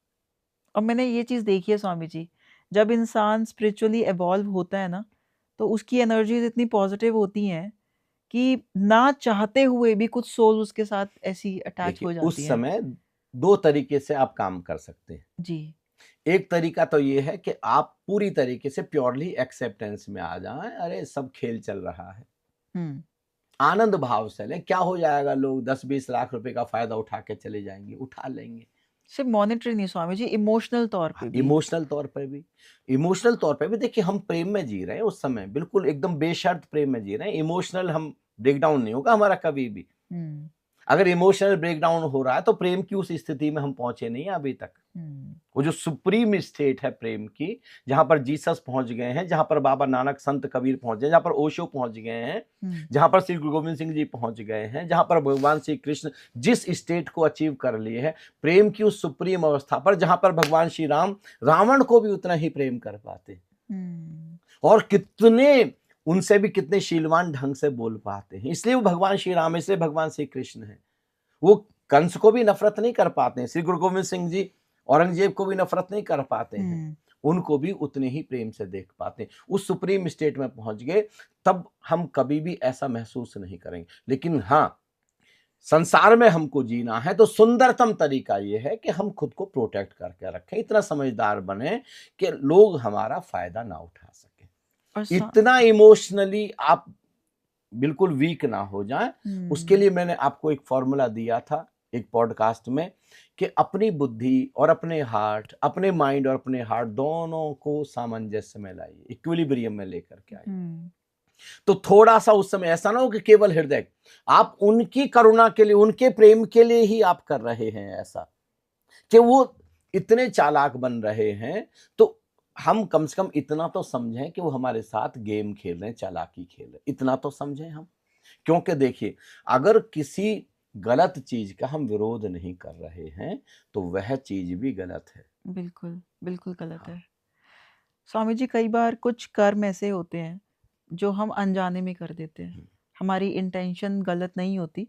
Speaker 1: और मैंने ये चीज़ देखी है स्वामी जी, जब इंसान स्पिरिचुअली एवॉल्व होता है ना, तो उसकी एनर्जीज इतनी पॉजिटिव होती हैं कि ना चाहते हुए भी कुछ सोल उसके साथ ऐसी अटैच
Speaker 2: देखिए,
Speaker 1: हो
Speaker 2: उस
Speaker 1: जाती हैं।
Speaker 2: समय दो तरीके से आप काम कर सकते हैं।
Speaker 1: जी।
Speaker 2: एक तरीका तो ये है कि आप पूरी तरीके से प्योरली एक्सेप्टेंस में आ जाएं, अरे सब खेल चल रहा है,
Speaker 1: हुँ।
Speaker 2: आनंद भाव से लें, क्या हो जाएगा, लोग 10-20 लाख रुपए का फायदा उठा के चले जाएंगे, उठा लेंगे।
Speaker 1: सिर्फ मॉनेटरी नहीं स्वामी जी, इमोशनल तौर पे भी।
Speaker 2: इमोशनल तौर पर भी, इमोशनल तौर पर भी देखिए, हम प्रेम में जी रहे हैं, उस समय बिल्कुल एकदम बेशर्त प्रेम में जी रहे हैं, इमोशनल हम ब्रेकडाउन नहीं होगा हमारा कभी भी।
Speaker 1: हुँ।
Speaker 2: अगर इमोशनल ब्रेकडाउन हो रहा है तो प्रेम की उस स्थिति में हम पहुंचे नहीं हैं अभी तक। वो जो सुप्रीम स्टेट है प्रेम की, जहां पर जीसस पहुंच गए हैं, जहां पर बाबा नानक, संत कबीर पहुंच गए, जहां पर ओशो पहुंच गए हैं, जहां पर श्री गुरु गोविंद सिंह जी पहुंच गए हैं, जहां पर भगवान श्री कृष्ण जिस स्टेट को अचीव कर लिए हैं, प्रेम की उस सुप्रीम अवस्था पर, जहां पर भगवान श्री राम रावण को भी उतना ही प्रेम कर पाते, और कितने उनसे भी कितने शीलवान ढंग से बोल पाते हैं, इसलिए वो भगवान श्री राम, इसलिए भगवान श्री कृष्ण है। वो कंस को भी नफरत नहीं कर पाते हैं, श्री गुरु गोविंद सिंह जी औरंगजेब को भी नफरत नहीं कर पाते हैं, उनको भी उतने ही प्रेम से देख पाते हैं। उस सुप्रीम स्टेट में पहुंच गए, तब हम कभी भी ऐसा महसूस नहीं करेंगे। लेकिन हाँ, संसार में हमको जीना है तो सुंदरतम तरीका यह है कि हम खुद को प्रोटेक्ट करके रखें, इतना समझदार बने कि लोग हमारा फायदा ना उठा सके, इतना इमोशनली आप बिल्कुल वीक ना हो जाएं। उसके लिए मैंने आपको एक फॉर्मूला दिया था एक पॉडकास्ट में कि अपनी बुद्धि और अपने हार्ट, अपने माइंड और अपने हार्ट दोनों को सामंजस्य में लाइए, इक्विलिब्रियम में लेकर के आइए। तो थोड़ा सा उस समय ऐसा ना हो कि केवल हृदय, आप उनकी करुणा के लिए, उनके प्रेम के लिए ही आप कर रहे हैं ऐसा, कि वो इतने चालाक बन रहे हैं, तो हम कम से कम इतना तो समझें कि वो हमारे साथ गेम खेल रहे हैं, चालाकी खेल रहे हैं, इतना तो समझें हम। क्योंकि देखिए, अगर किसी गलत चीज का हम विरोध नहीं कर रहे हैं तो वह चीज भी गलत है।
Speaker 1: बिल्कुल, बिल्कुल गलत
Speaker 2: हाँ।
Speaker 1: है। स्वामी जी, कई बार कुछ कर्म ऐसे होते हैं जो हम अनजाने में कर देते हैं।
Speaker 2: हम्म,
Speaker 1: हमारी इंटेंशन गलत नहीं होती,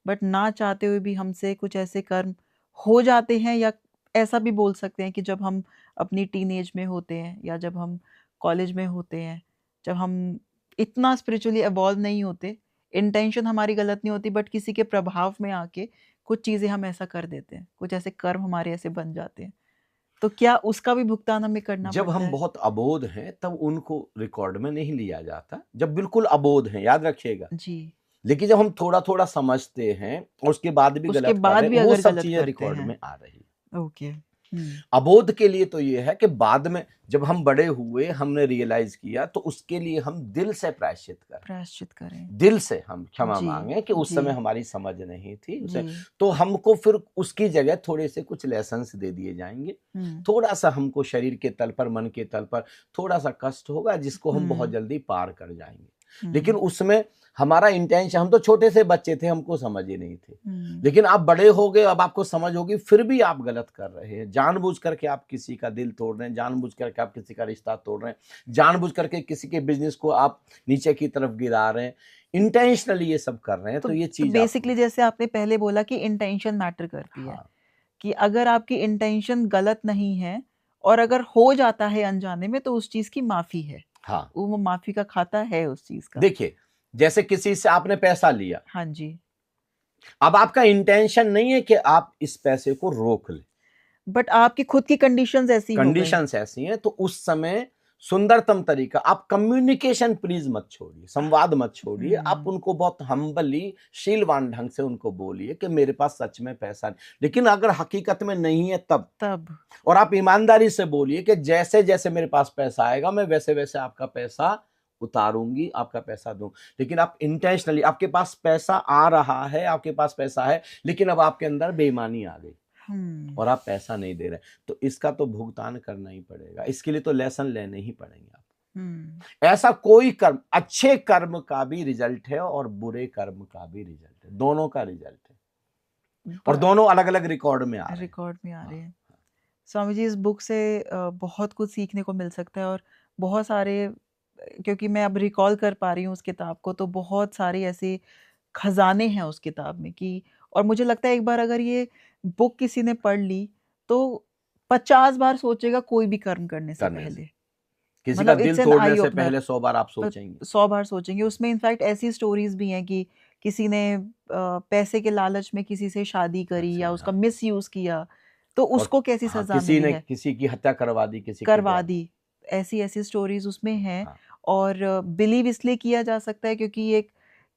Speaker 1: बट ना चाहते हुए भी हमसे कुछ ऐसे कर्म हो जाते हैं, या ऐसा भी बोल सकते हैं कि जब हम अपनी टीनेज में होते हैं या जब हम कॉलेज में होते हैं, जब हम इतना स्पिरिचुअली इवॉल्व नहीं होते, इंटेंशन हमारी गलत नहीं होती, बट किसी के प्रभाव में आके कुछ चीज़ें हम ऐसा कर देते हैं, कुछ ऐसे कर्म हमारे ऐसे बन जाते हैं। तो क्या उसका भी भुगतान हमें करना
Speaker 2: जब
Speaker 1: पड़ता
Speaker 2: हम
Speaker 1: है?
Speaker 2: बहुत अबोध हैं तब उनको रिकॉर्ड में नहीं लिया जाता, जब बिल्कुल अबोध हैं, याद रखिएगा।
Speaker 1: जी।
Speaker 2: लेकिन जब हम थोड़ा थोड़ा समझते हैं और उसके बाद भी
Speaker 1: उसके
Speaker 2: गलत कर
Speaker 1: बाद
Speaker 2: रहे
Speaker 1: भी
Speaker 2: हैं, वो
Speaker 1: अगर
Speaker 2: सब
Speaker 1: गलत
Speaker 2: चीजें
Speaker 1: करते
Speaker 2: रिकॉर्ड
Speaker 1: हैं।
Speaker 2: में आ रही है।
Speaker 1: ओके।
Speaker 2: अबोध के लिए तो ये है कि बाद में जब हम बड़े हुए, हमने रियलाइज किया, तो उसके लिए हम दिल से प्रायश्चित करें,
Speaker 1: प्रायश्चित करें।
Speaker 2: दिल से हम क्षमा
Speaker 1: जी,
Speaker 2: मांगे कि उस
Speaker 1: जी,
Speaker 2: समय हमारी समझ नहीं थी उसे।
Speaker 1: जी।
Speaker 2: तो हमको फिर उसकी जगह थोड़े से कुछ लेसन्स दे दिए जाएंगे।
Speaker 1: हुँ,
Speaker 2: थोड़ा सा हमको शरीर के तल पर, मन के तल पर थोड़ा सा कष्ट होगा, जिसको हम बहुत
Speaker 1: हुँ,
Speaker 2: जल्दी पार कर जाएंगे। लेकिन
Speaker 1: हुँ,
Speaker 2: उसमें हमारा इंटेंशन, हम तो छोटे से बच्चे थे, हमको समझ ही नहीं थे।
Speaker 1: हुँ,
Speaker 2: लेकिन आप बड़े हो गए, अब आपको समझ होगी, फिर भी आप गलत कर रहे हैं। जानबूझ करके आप किसी का दिल तोड़ रहे हैं, जानबूझ करके आप किसी का रिश्ता तोड़ रहे हैं, जानबूझ करके किसी के बिजनेस को आप नीचे की तरफ गिरा रहे हैं, इंटेंशनली ये सब कर रहे हैं।
Speaker 1: तो
Speaker 2: तो ये
Speaker 1: तो
Speaker 2: चीज आप,
Speaker 1: बेसिकली जैसे आपने पहले बोला कि इंटेंशन मैटर करती है,
Speaker 2: हाँ,
Speaker 1: कि अगर आपकी इंटेंशन गलत नहीं है और अगर हो जाता है अनजाने में, तो उस चीज़ की माफ़ी है।
Speaker 2: हाँ,
Speaker 1: वो माफ़ी का खाता है उस चीज़ का।
Speaker 2: देखिए, जैसे किसी से आपने पैसा लिया,
Speaker 1: हाँ जी।
Speaker 2: अब आपका इंटेंशन नहीं है कि आप इस पैसे को रोक लें,
Speaker 1: बट आपकी खुद की कंडीशंस ऐसी हो गई।
Speaker 2: कंडीशंस ऐसी हैं, तो उस समय सुंदरतम तरीका, आप कम्युनिकेशन प्लीज मत छोड़िए, संवाद मत छोड़िए, आप
Speaker 1: हुँ,
Speaker 2: उनको बहुत हम्बली, शीलवान ढंग से उनको बोलिए कि मेरे पास सच में पैसा नहीं। लेकिन अगर हकीकत में नहीं है तब,
Speaker 1: तब।
Speaker 2: और आप ईमानदारी से बोलिए कि जैसे जैसे मेरे पास पैसा आएगा, मैं वैसे वैसे आपका पैसा उतारूंगी, आपका पैसा दूं। लेकिन आप इंटेंशनली, आपके पास पैसा आ रहा है, आपके पास पैसा है, लेकिन अब आपके अंदर बेईमानी आ गई
Speaker 1: हुँ,
Speaker 2: और आप पैसा नहीं दे रहे, तो इसका तो भुगतान करना ही पड़ेगा। इसके लिए तो लेसन लेने ही पड़ेंगे आप।
Speaker 1: हुँ।
Speaker 2: ऐसा कोई कर्म, अच्छे कर्म का भी रिजल्ट है और बुरे कर्म का भी रिजल्ट है, दोनों का रिजल्ट है, और
Speaker 1: ब
Speaker 2: दोनों अलग अलग रिकॉर्ड में आ रहे हैं।
Speaker 1: रिकॉर्ड में आ रहे
Speaker 2: हाँ,
Speaker 1: हैं। स्वामी जी, इस बुक से बहुत कुछ सीखने को मिल सकता है, और बहुत सारे, क्योंकि मैं अब रिकॉल कर पा रही हूँ उस किताब को, तो बहुत सारे ऐसे खजाने हैं उस किताब में कि, और मुझे लगता है एक बार अगर ये बुक किसी ने पढ़ ली तो 50 बार सोचेगा कोई भी कर्म करने से
Speaker 2: करने से,
Speaker 1: पहले।
Speaker 2: किसी का
Speaker 1: मतलब
Speaker 2: दिल
Speaker 1: इट्स एन
Speaker 2: तोड़ने
Speaker 1: आई
Speaker 2: से
Speaker 1: ओपनर।
Speaker 2: पहले 100 बार आप सोचेंगे।
Speaker 1: 100 बार सोचेंगे। उसमें इनफैक्ट ऐसी स्टोरीज भी हैं कि किसी ने पैसे के लालच में किसी से शादी करी
Speaker 2: ऐसे,
Speaker 1: या उसका
Speaker 2: हाँ,
Speaker 1: मिसयूज किया, तो
Speaker 2: और
Speaker 1: उसको कैसी
Speaker 2: हाँ,
Speaker 1: सजा
Speaker 2: किसी
Speaker 1: मिली
Speaker 2: ने
Speaker 1: है,
Speaker 2: किसी की हत्या करवा दी, किसी के
Speaker 1: करवा
Speaker 2: द्वारा।
Speaker 1: दी। ऐसी-ऐसी स्टोरीज़ उसमें हैं,
Speaker 2: हाँ,
Speaker 1: और बिलीव इसलिए किया जा सकता है क्योंकि ये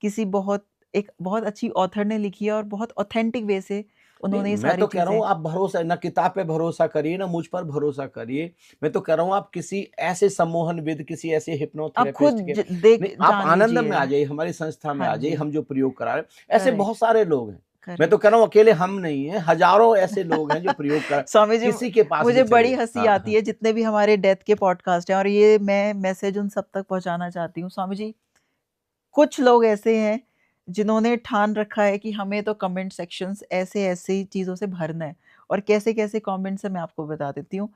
Speaker 1: किसी बहुत एक बहुत अच्छी ऑथर ने लिखी है, और बहुत ऑथेंटिक वे से
Speaker 2: नहीं,
Speaker 1: उन्होंने ये
Speaker 2: मैं
Speaker 1: सारी
Speaker 2: तो कह रहा
Speaker 1: चीज़ें।
Speaker 2: हूँ, आप भरोसा ना किताब पे भरोसा करिए, ना मुझ पर भरोसा करिए। मैं तो कह रहा हूँ, आप किसी ऐसे सम्मोहनविद, किसी ऐसे
Speaker 1: आप खुद
Speaker 2: हिप्नोथेरेपिस्ट के,
Speaker 1: ज देख
Speaker 2: नहीं, आप
Speaker 1: जान
Speaker 2: आनंद
Speaker 1: लीजिए।
Speaker 2: में आ जाइए, हमारी संस्था में
Speaker 1: हाँ
Speaker 2: आ जाइए,
Speaker 1: जी,
Speaker 2: हम जो प्रयोग करा रहे हैं, ऐसे बहुत
Speaker 1: करेक्ट,
Speaker 2: सारे लोग हैं। मैं तो कह
Speaker 1: करेक्ट।
Speaker 2: रहा हूँ, अकेले हम नहीं हैं, हज़ारों ऐसे लोग हैं जो प्रयोग कर,
Speaker 1: स्वामी जी,
Speaker 2: किसी के पास भी
Speaker 1: मुझे बड़ी
Speaker 2: चलिए।
Speaker 1: हँसी
Speaker 2: हाँ,
Speaker 1: आती
Speaker 2: हाँ।
Speaker 1: है जितने भी हमारे डेथ के पॉडकास्ट हैं, और ये मैं मैसेज उन सब तक पहुँचाना चाहती हूँ। स्वामी जी, कुछ लोग ऐसे हैं जिन्होंने ठान रखा है कि हमें तो कमेंट सेक्शंस ऐसे-ऐसे चीज़ों से भरना है, और कैसे-कैसे कमेंट्स हैं मैं आपको बता देती हूँ।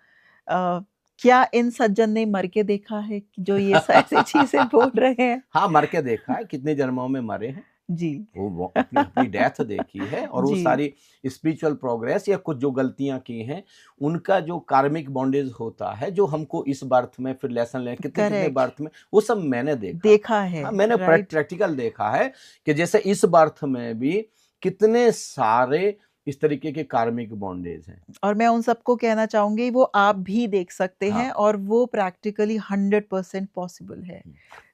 Speaker 1: क्या इन सज्जन ने मर के देखा है कि जो ये ऐसी चीज़ें बोल रहे हैं?
Speaker 2: हाँ, मर के देखा है, कितने जन्मों में मरे हैं।
Speaker 1: जी।
Speaker 2: वो अपनी अपनी डेथ देखी है, और वो
Speaker 1: जी,
Speaker 2: सारी स्पिरिचुअल प्रोग्रेस या कुछ जो गलतियां की हैं, उनका जो कार्मिक बॉन्डेज होता है, जो हमको इस बर्थ में फिर लेसन लें, कितने कितने
Speaker 1: करेक्ट,
Speaker 2: बर्थ में, वो सब मैंने देखा है।
Speaker 1: देखा है,
Speaker 2: हाँ, मैंने
Speaker 1: राइट?
Speaker 2: प्रैक्टिकल देखा है कि जैसे इस बर्थ में भी कितने सारे इस तरीके के कार्मिक बॉन्डेज हैं।
Speaker 1: और मैं उन सबको कहना चाहूँगी वो आप भी देख सकते
Speaker 2: हाँ,
Speaker 1: हैं, और वो प्रैक्टिकली 100% पॉसिबल है।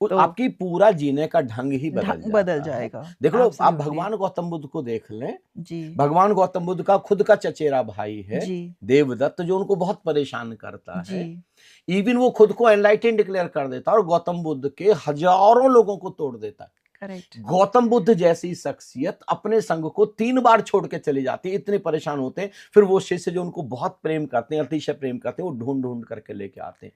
Speaker 1: तो
Speaker 2: आपकी पूरा जीने का ढंग ही बदल
Speaker 1: ढंग बदल
Speaker 2: जाता है।
Speaker 1: जाएगा,
Speaker 2: देख लो, आप
Speaker 1: एब्सोल्युटली।
Speaker 2: भगवान गौतम बुद्ध को देख लें।
Speaker 1: जी,
Speaker 2: भगवान गौतम बुद्ध का खुद का चचेरा भाई है
Speaker 1: जी,
Speaker 2: देवदत्त, जो उनको बहुत परेशान करता
Speaker 1: जी।
Speaker 2: है। इवन वो खुद को एनलाइटेंड डिक्लेयर कर देता है, और गौतम बुद्ध के हजारों लोगों को तोड़ देता है।
Speaker 1: करेक्ट।
Speaker 2: गौतम बुद्ध जैसी शख्सियत अपने संग को 3 बार छोड़ के चली जाती है, इतने परेशान होते हैं, फिर वो शिष्य जो उनको बहुत प्रेम करते हैं, अतिशय प्रेम करते हैं, वो ढूंढ ढूंढ करके लेके आते हैं।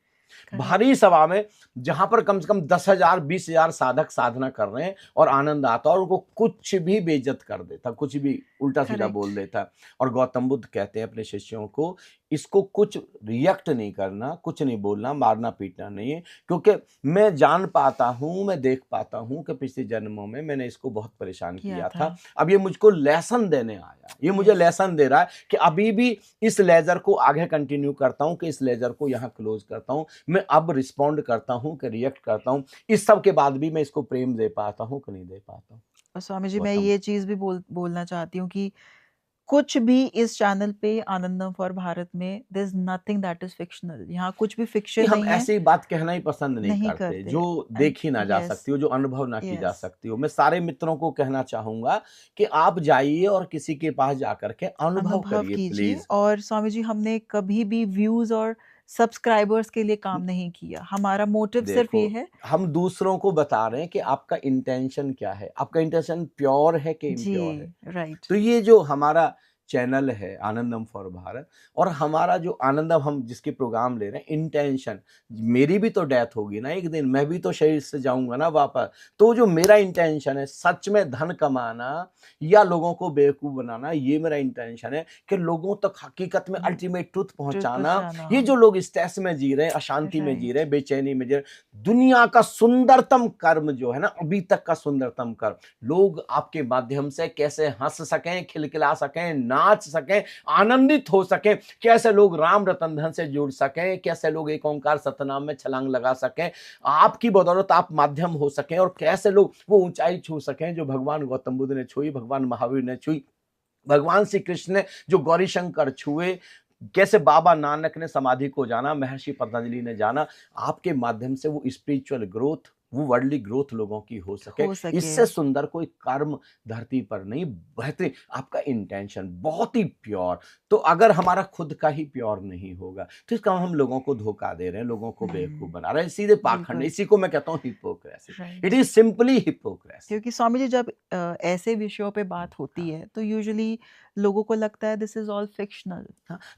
Speaker 2: भारी सभा में जहां पर कम से कम 10,000 20,000 साधक साधना कर रहे हैं और आनंद आता है, और उनको कुछ भी बेइज्जत कर देता, कुछ भी उल्टा सीधा बोल देता। और गौतम बुद्ध कहते हैं अपने शिष्यों को, इसको कुछ रिएक्ट नहीं करना, कुछ नहीं बोलना, मारना पीटना नहीं है, क्योंकि मैं जान पाता हूं, मैं देख पाता हूं कि पिछले जन्मों में मैंने इसको बहुत परेशान किया था। अब ये मुझको लेसन देने आया, ये मुझे लेसन दे रहा है कि अभी भी इस लेजर को आगे कंटिन्यू करता हूं, कि इस लेजर को यहां क्लोज करता हूं, मैं अब रिस्पॉन्ड करता हूं कि रिएक्ट करता हूं, इस सब के बाद भी मैं इसको प्रेम दे पाता हूं कि नहीं दे पाता हूं।
Speaker 1: और स्वामी जी, मैं ये चीज भी बोलना चाहती हूँ कि कुछ भी इस चैनल पे आनंदम फॉर भारत में there is nothing that is fictional. यहाँ कुछ भी फिक्शन
Speaker 2: हम
Speaker 1: नहीं है।
Speaker 2: ऐसी बात कहना ही पसंद नहीं करते जो देखी ना जा सकती हो, जो अनुभव ना की जा सकती हो। मैं सारे मित्रों को कहना चाहूंगा कि आप जाइए और किसी के पास जाकर के अनुभव करिए प्लीज।
Speaker 1: और स्वामी जी, हमने कभी भी व्यूज और सब्सक्राइबर्स के लिए काम नहीं किया। हमारा मोटिव सिर्फ ये है,
Speaker 2: हम दूसरों को बता रहे हैं कि आपका इंटेंशन क्या है, आपका इंटेंशन प्योर है कि इम्प्योर है।
Speaker 1: राइट।
Speaker 2: तो ये जो हमारा चैनल है आनंदम फॉर भारत, और हमारा जो आनंदम हम जिसके प्रोग्राम ले रहे हैं, इंटेंशन, मेरी भी तो डेथ होगी ना एक दिन, मैं भी तो शरीर से जाऊंगा ना वापस। तो जो मेरा इंटेंशन है सच में धन कमाना या लोगों को बेवकूफ बनाना, ये मेरा इंटेंशन है कि लोगों तक हकीकत में अल्टीमेट ट्रुथ पहुंचाना। ये जो लोग स्ट्रेस में जी रहे हैं, अशांति में जी रहे हैं, बेचैनी में जी रहे, दुनिया का सुंदरतम कर्म जो है ना, अभी तक का सुंदरतम कर्म, लोग आपके माध्यम से कैसे हंस सकें, खिलखिला सकें, नाच सकें, आनंदित हो सकें, कैसे लोग राम रतन धन से जुड़ सकें, कैसे लोग एक ओंकार सतनाम में छलांग लगा सकें, आपकी बदौलत आप माध्यम हो सकें, और कैसे लोग वो ऊंचाई छू सकें जो भगवान गौतम बुद्ध ने छुई, भगवान महावीर ने छुई, भगवान श्री कृष्ण ने जो गौरी शंकर छुए, कैसे बाबा नानक ने समाधि को जाना, महर्षि पतंजलि ने जाना। आपके माध्यम से वो स्पिरिचुअल ग्रोथ, वो वर्ल्डली ग्रोथ लोगों की हो सके, इससे सुंदर कोई कर्म धरती पर नहीं। बेहतरीन आपका इंटेंशन बहुत ही प्योर। तो अगर हमारा खुद का ही प्योर नहीं होगा तो इसका हम लोगों को धोखा दे रहे हैं, लोगों को बेवकूफ बना रहे हैं, सीधे पाखंड। इसी को मैं कहता हूँ hypocrisy. It is simply hypocrisy.
Speaker 1: क्योंकि स्वामी जी, जब ऐसे विषयों पे बात होती है तो यूजुअली लोगों को लगता है दिस इज ऑल फिक्शनल।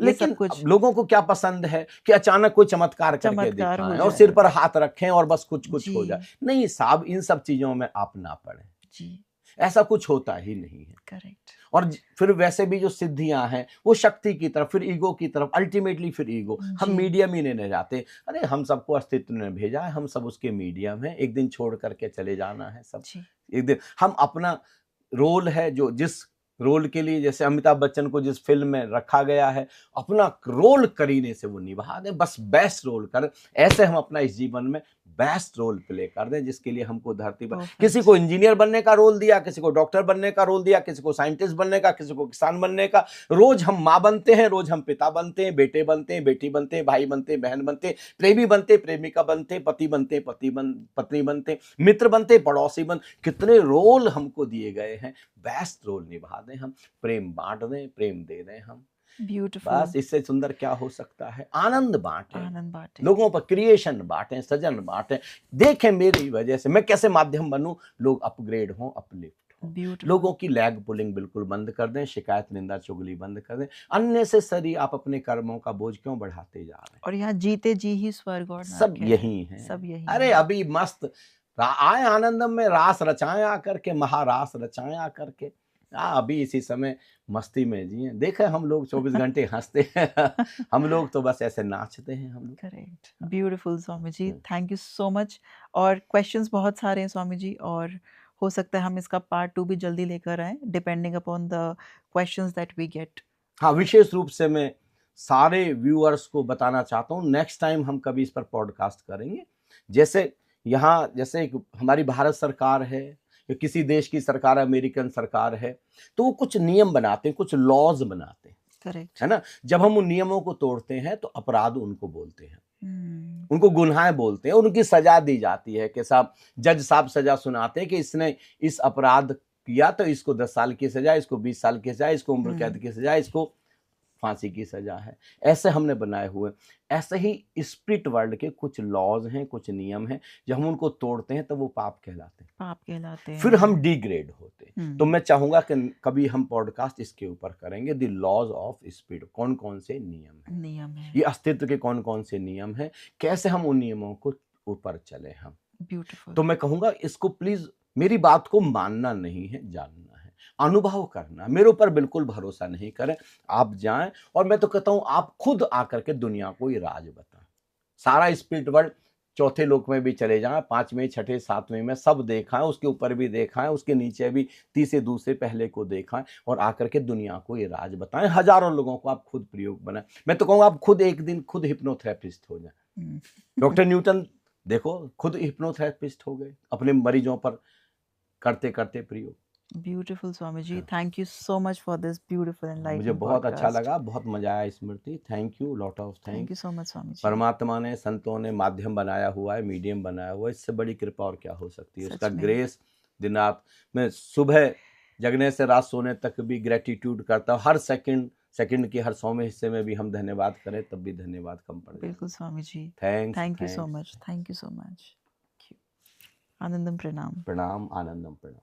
Speaker 2: लेकिन लोगों को क्या पसंद है कि अचानक कोई चमत्कार करके दिखाएं और सिर पर हाथ रखें और बस कुछ हो जाए। नहीं साहब, इन सब चीजों में आप ना पड़े जी, ऐसा कुछ होता ही नहीं है। करेक्ट। और फिर वैसे भी जो सिद्धियां हैं वो शक्ति की तरफ, फिर ईगो की तरफ, अल्टीमेटली फिर ईगो। हम मीडियम ही नहीं जाते। अरे हम सबको अस्तित्व ने भेजा है, हम सब उसके मीडियम है, एक दिन छोड़ करके चले जाना है सब। एक दिन हम अपना रोल है, जो जिस रोल के लिए, जैसे अमिताभ बच्चन को जिस फिल्म में रखा गया है, अपना रोल करीने से वो निभा दे, बस बेस्ट रोल कर। ऐसे हम अपना इस जीवन में बेस्ट रोल प्ले कर दें, जिसके लिए हमको धरती पर किसी को इंजीनियर बनने का रोल दिया, किसी को डॉक्टर बनने का रोल दिया, किसी को साइंटिस्ट बनने का, किसी को किसान बनने का। रोज हम माँ बनते हैं, रोज हम पिता बनते हैं, बेटे बनते हैं, बेटी बनते हैं, भाई बनते हैं, बहन बनते हैं, प्रेमी बनते, प्रेमिका बनते, पति बनते, पत्नी बनते, मित्र बनते, पड़ोसी बनते। कितने रोल हमको दिए गए हैं, बेस्ट रोल निभा दें हम, प्रेम बांट दें, प्रेम दे दें हम। ब्यूटीफुल। बस इससे सुंदर क्या हो सकता है। आनंद बांटे, लोगों पर क्रिएशन बांटे, सजन बांटे। देखें मेरी वजह से मैं कैसे माध्यम बनूं, लोग अपग्रेड हों, अपलिफ्ट हों। लोगों की लैग पुलिंग बिल्कुल बंद कर दें, शिकायत निंदा चुगली बंद कर दें। अननेसेसरी आप अपने कर्मों का बोझ क्यों बढ़ाते जा रहे हैं।
Speaker 1: और यहाँ जीते जी ही स्वर्ग और
Speaker 2: सब यही है, सब यही। अरे अभी मस्त आए आनंदम में, रास रचाएं आकर के, महारास रचाएं आकर के। अभी इसी समय मस्ती में जिए। देखे हम लोग 24 घंटे हंसते हैं हम लोग तो बस ऐसे नाचते हैं हम लोग। Correct.
Speaker 1: Beautiful Swami ji, thank you so much. और क्वेश्चंस बहुत सारे हैं स्वामी जी, और हो सकता है हम इसका पार्ट 2 भी जल्दी लेकर आए, depending upon the questions that we get.
Speaker 2: हाँ, विशेष रूप से मैं सारे व्यूअर्स को बताना चाहता हूँ, नेक्स्ट टाइम हम कभी इस पर पॉडकास्ट करेंगे। जैसे यहाँ, जैसे हमारी भारत सरकार है, किसी देश की सरकार, अमेरिकन सरकार है, तो वो कुछ नियम बनाते हैं, कुछ लॉज बनाते हैं। करेक्ट है ना। जब हम उन नियमों को तोड़ते हैं तो अपराध उनको बोलते हैं, उनको गुनाह बोलते हैं, उनकी सजा दी जाती है कि साहब, जज साहब सजा सुनाते हैं कि इसने इस अपराध किया तो इसको 10 साल की सजा, इसको 20 साल की सजा, इसको उम्र कैद की सजा, इसको फांसी की सजा है, ऐसे हमने बनाए हुए। ऐसे ही स्पिरिट वर्ल्ड के कुछ लॉज हैं, कुछ नियम हैं, जब हम उनको तोड़ते हैं तो वो पाप कहलाते हैं,
Speaker 1: पाप कहलाते
Speaker 2: फिर हम
Speaker 1: हैं।
Speaker 2: डिग्रेड होते हैं। तो मैं चाहूंगा कि कभी हम पॉडकास्ट इसके ऊपर करेंगे, द लॉज ऑफ स्पिरिट, कौन कौन से नियम है, ये अस्तित्व के कौन कौन से नियम हैं, कैसे हम उन नियमों को ऊपर चले हम।
Speaker 1: ब्यूटीफुल।
Speaker 2: तो मैं कहूंगा इसको प्लीज, मेरी बात को मानना नहीं है, जानना है, अनुभव करना। मेरे ऊपर बिल्कुल भरोसा नहीं करें, आप जाएं और मैं तो कहता हूं आप खुद आकर के दुनिया को ये राज बताएं। सारा स्पिरिट वर्ल्ड, चौथे लोक में भी चले जाएं, 5वें, 6ठे, 7वें में सब देखा है, उसके ऊपर भी देखा है, उसके नीचे भी, तीसरे दूसरे पहले को देखा है, और आकर के दुनिया को ये राज बताएं। हजारों लोगों को आप खुद प्रयोग बनाएं। मैं तो कहूँगा आप खुद एक दिन खुद हिप्नोथेरेपिस्ट हो जाए। डॉक्टर न्यूटन देखो खुद हिप्नोथेरेपिस्ट हो गए, अपने मरीजों पर करते करते प्रयोग।
Speaker 1: Beautiful Swami ji, thank you so much for this beautiful
Speaker 2: मुझे
Speaker 1: एनलाइटनिंग
Speaker 2: बहुत अच्छा
Speaker 1: पॉडकास्ट।
Speaker 2: लगा, बहुत मजा आया Smriti, thank you, lot of
Speaker 1: thank
Speaker 2: thanks.
Speaker 1: You so much Swami ji.
Speaker 2: परमात्मा ने, संतों ने माध्यम बनाया हुआ है, मीडियम बनाया हुआ है, इससे बड़ी कृपा और क्या हो सकती है।
Speaker 1: सच
Speaker 2: उसका
Speaker 1: में।
Speaker 2: ग्रेस दिन रात, मैं सुबह जगने से रात सोने तक भी ग्रेटिट्यूड करता हूँ। हर सेकंड के हर 100वें हिस्से में भी हम धन्यवाद करें तब भी धन्यवाद कम पड़ जाए।
Speaker 1: बिल्कुल Swami ji.
Speaker 2: Thanks,
Speaker 1: thank you so
Speaker 2: thanks.
Speaker 1: Much, thank you so much. आनंदम प्रणाम।
Speaker 2: प्रणाम, आनंदम प्रणाम।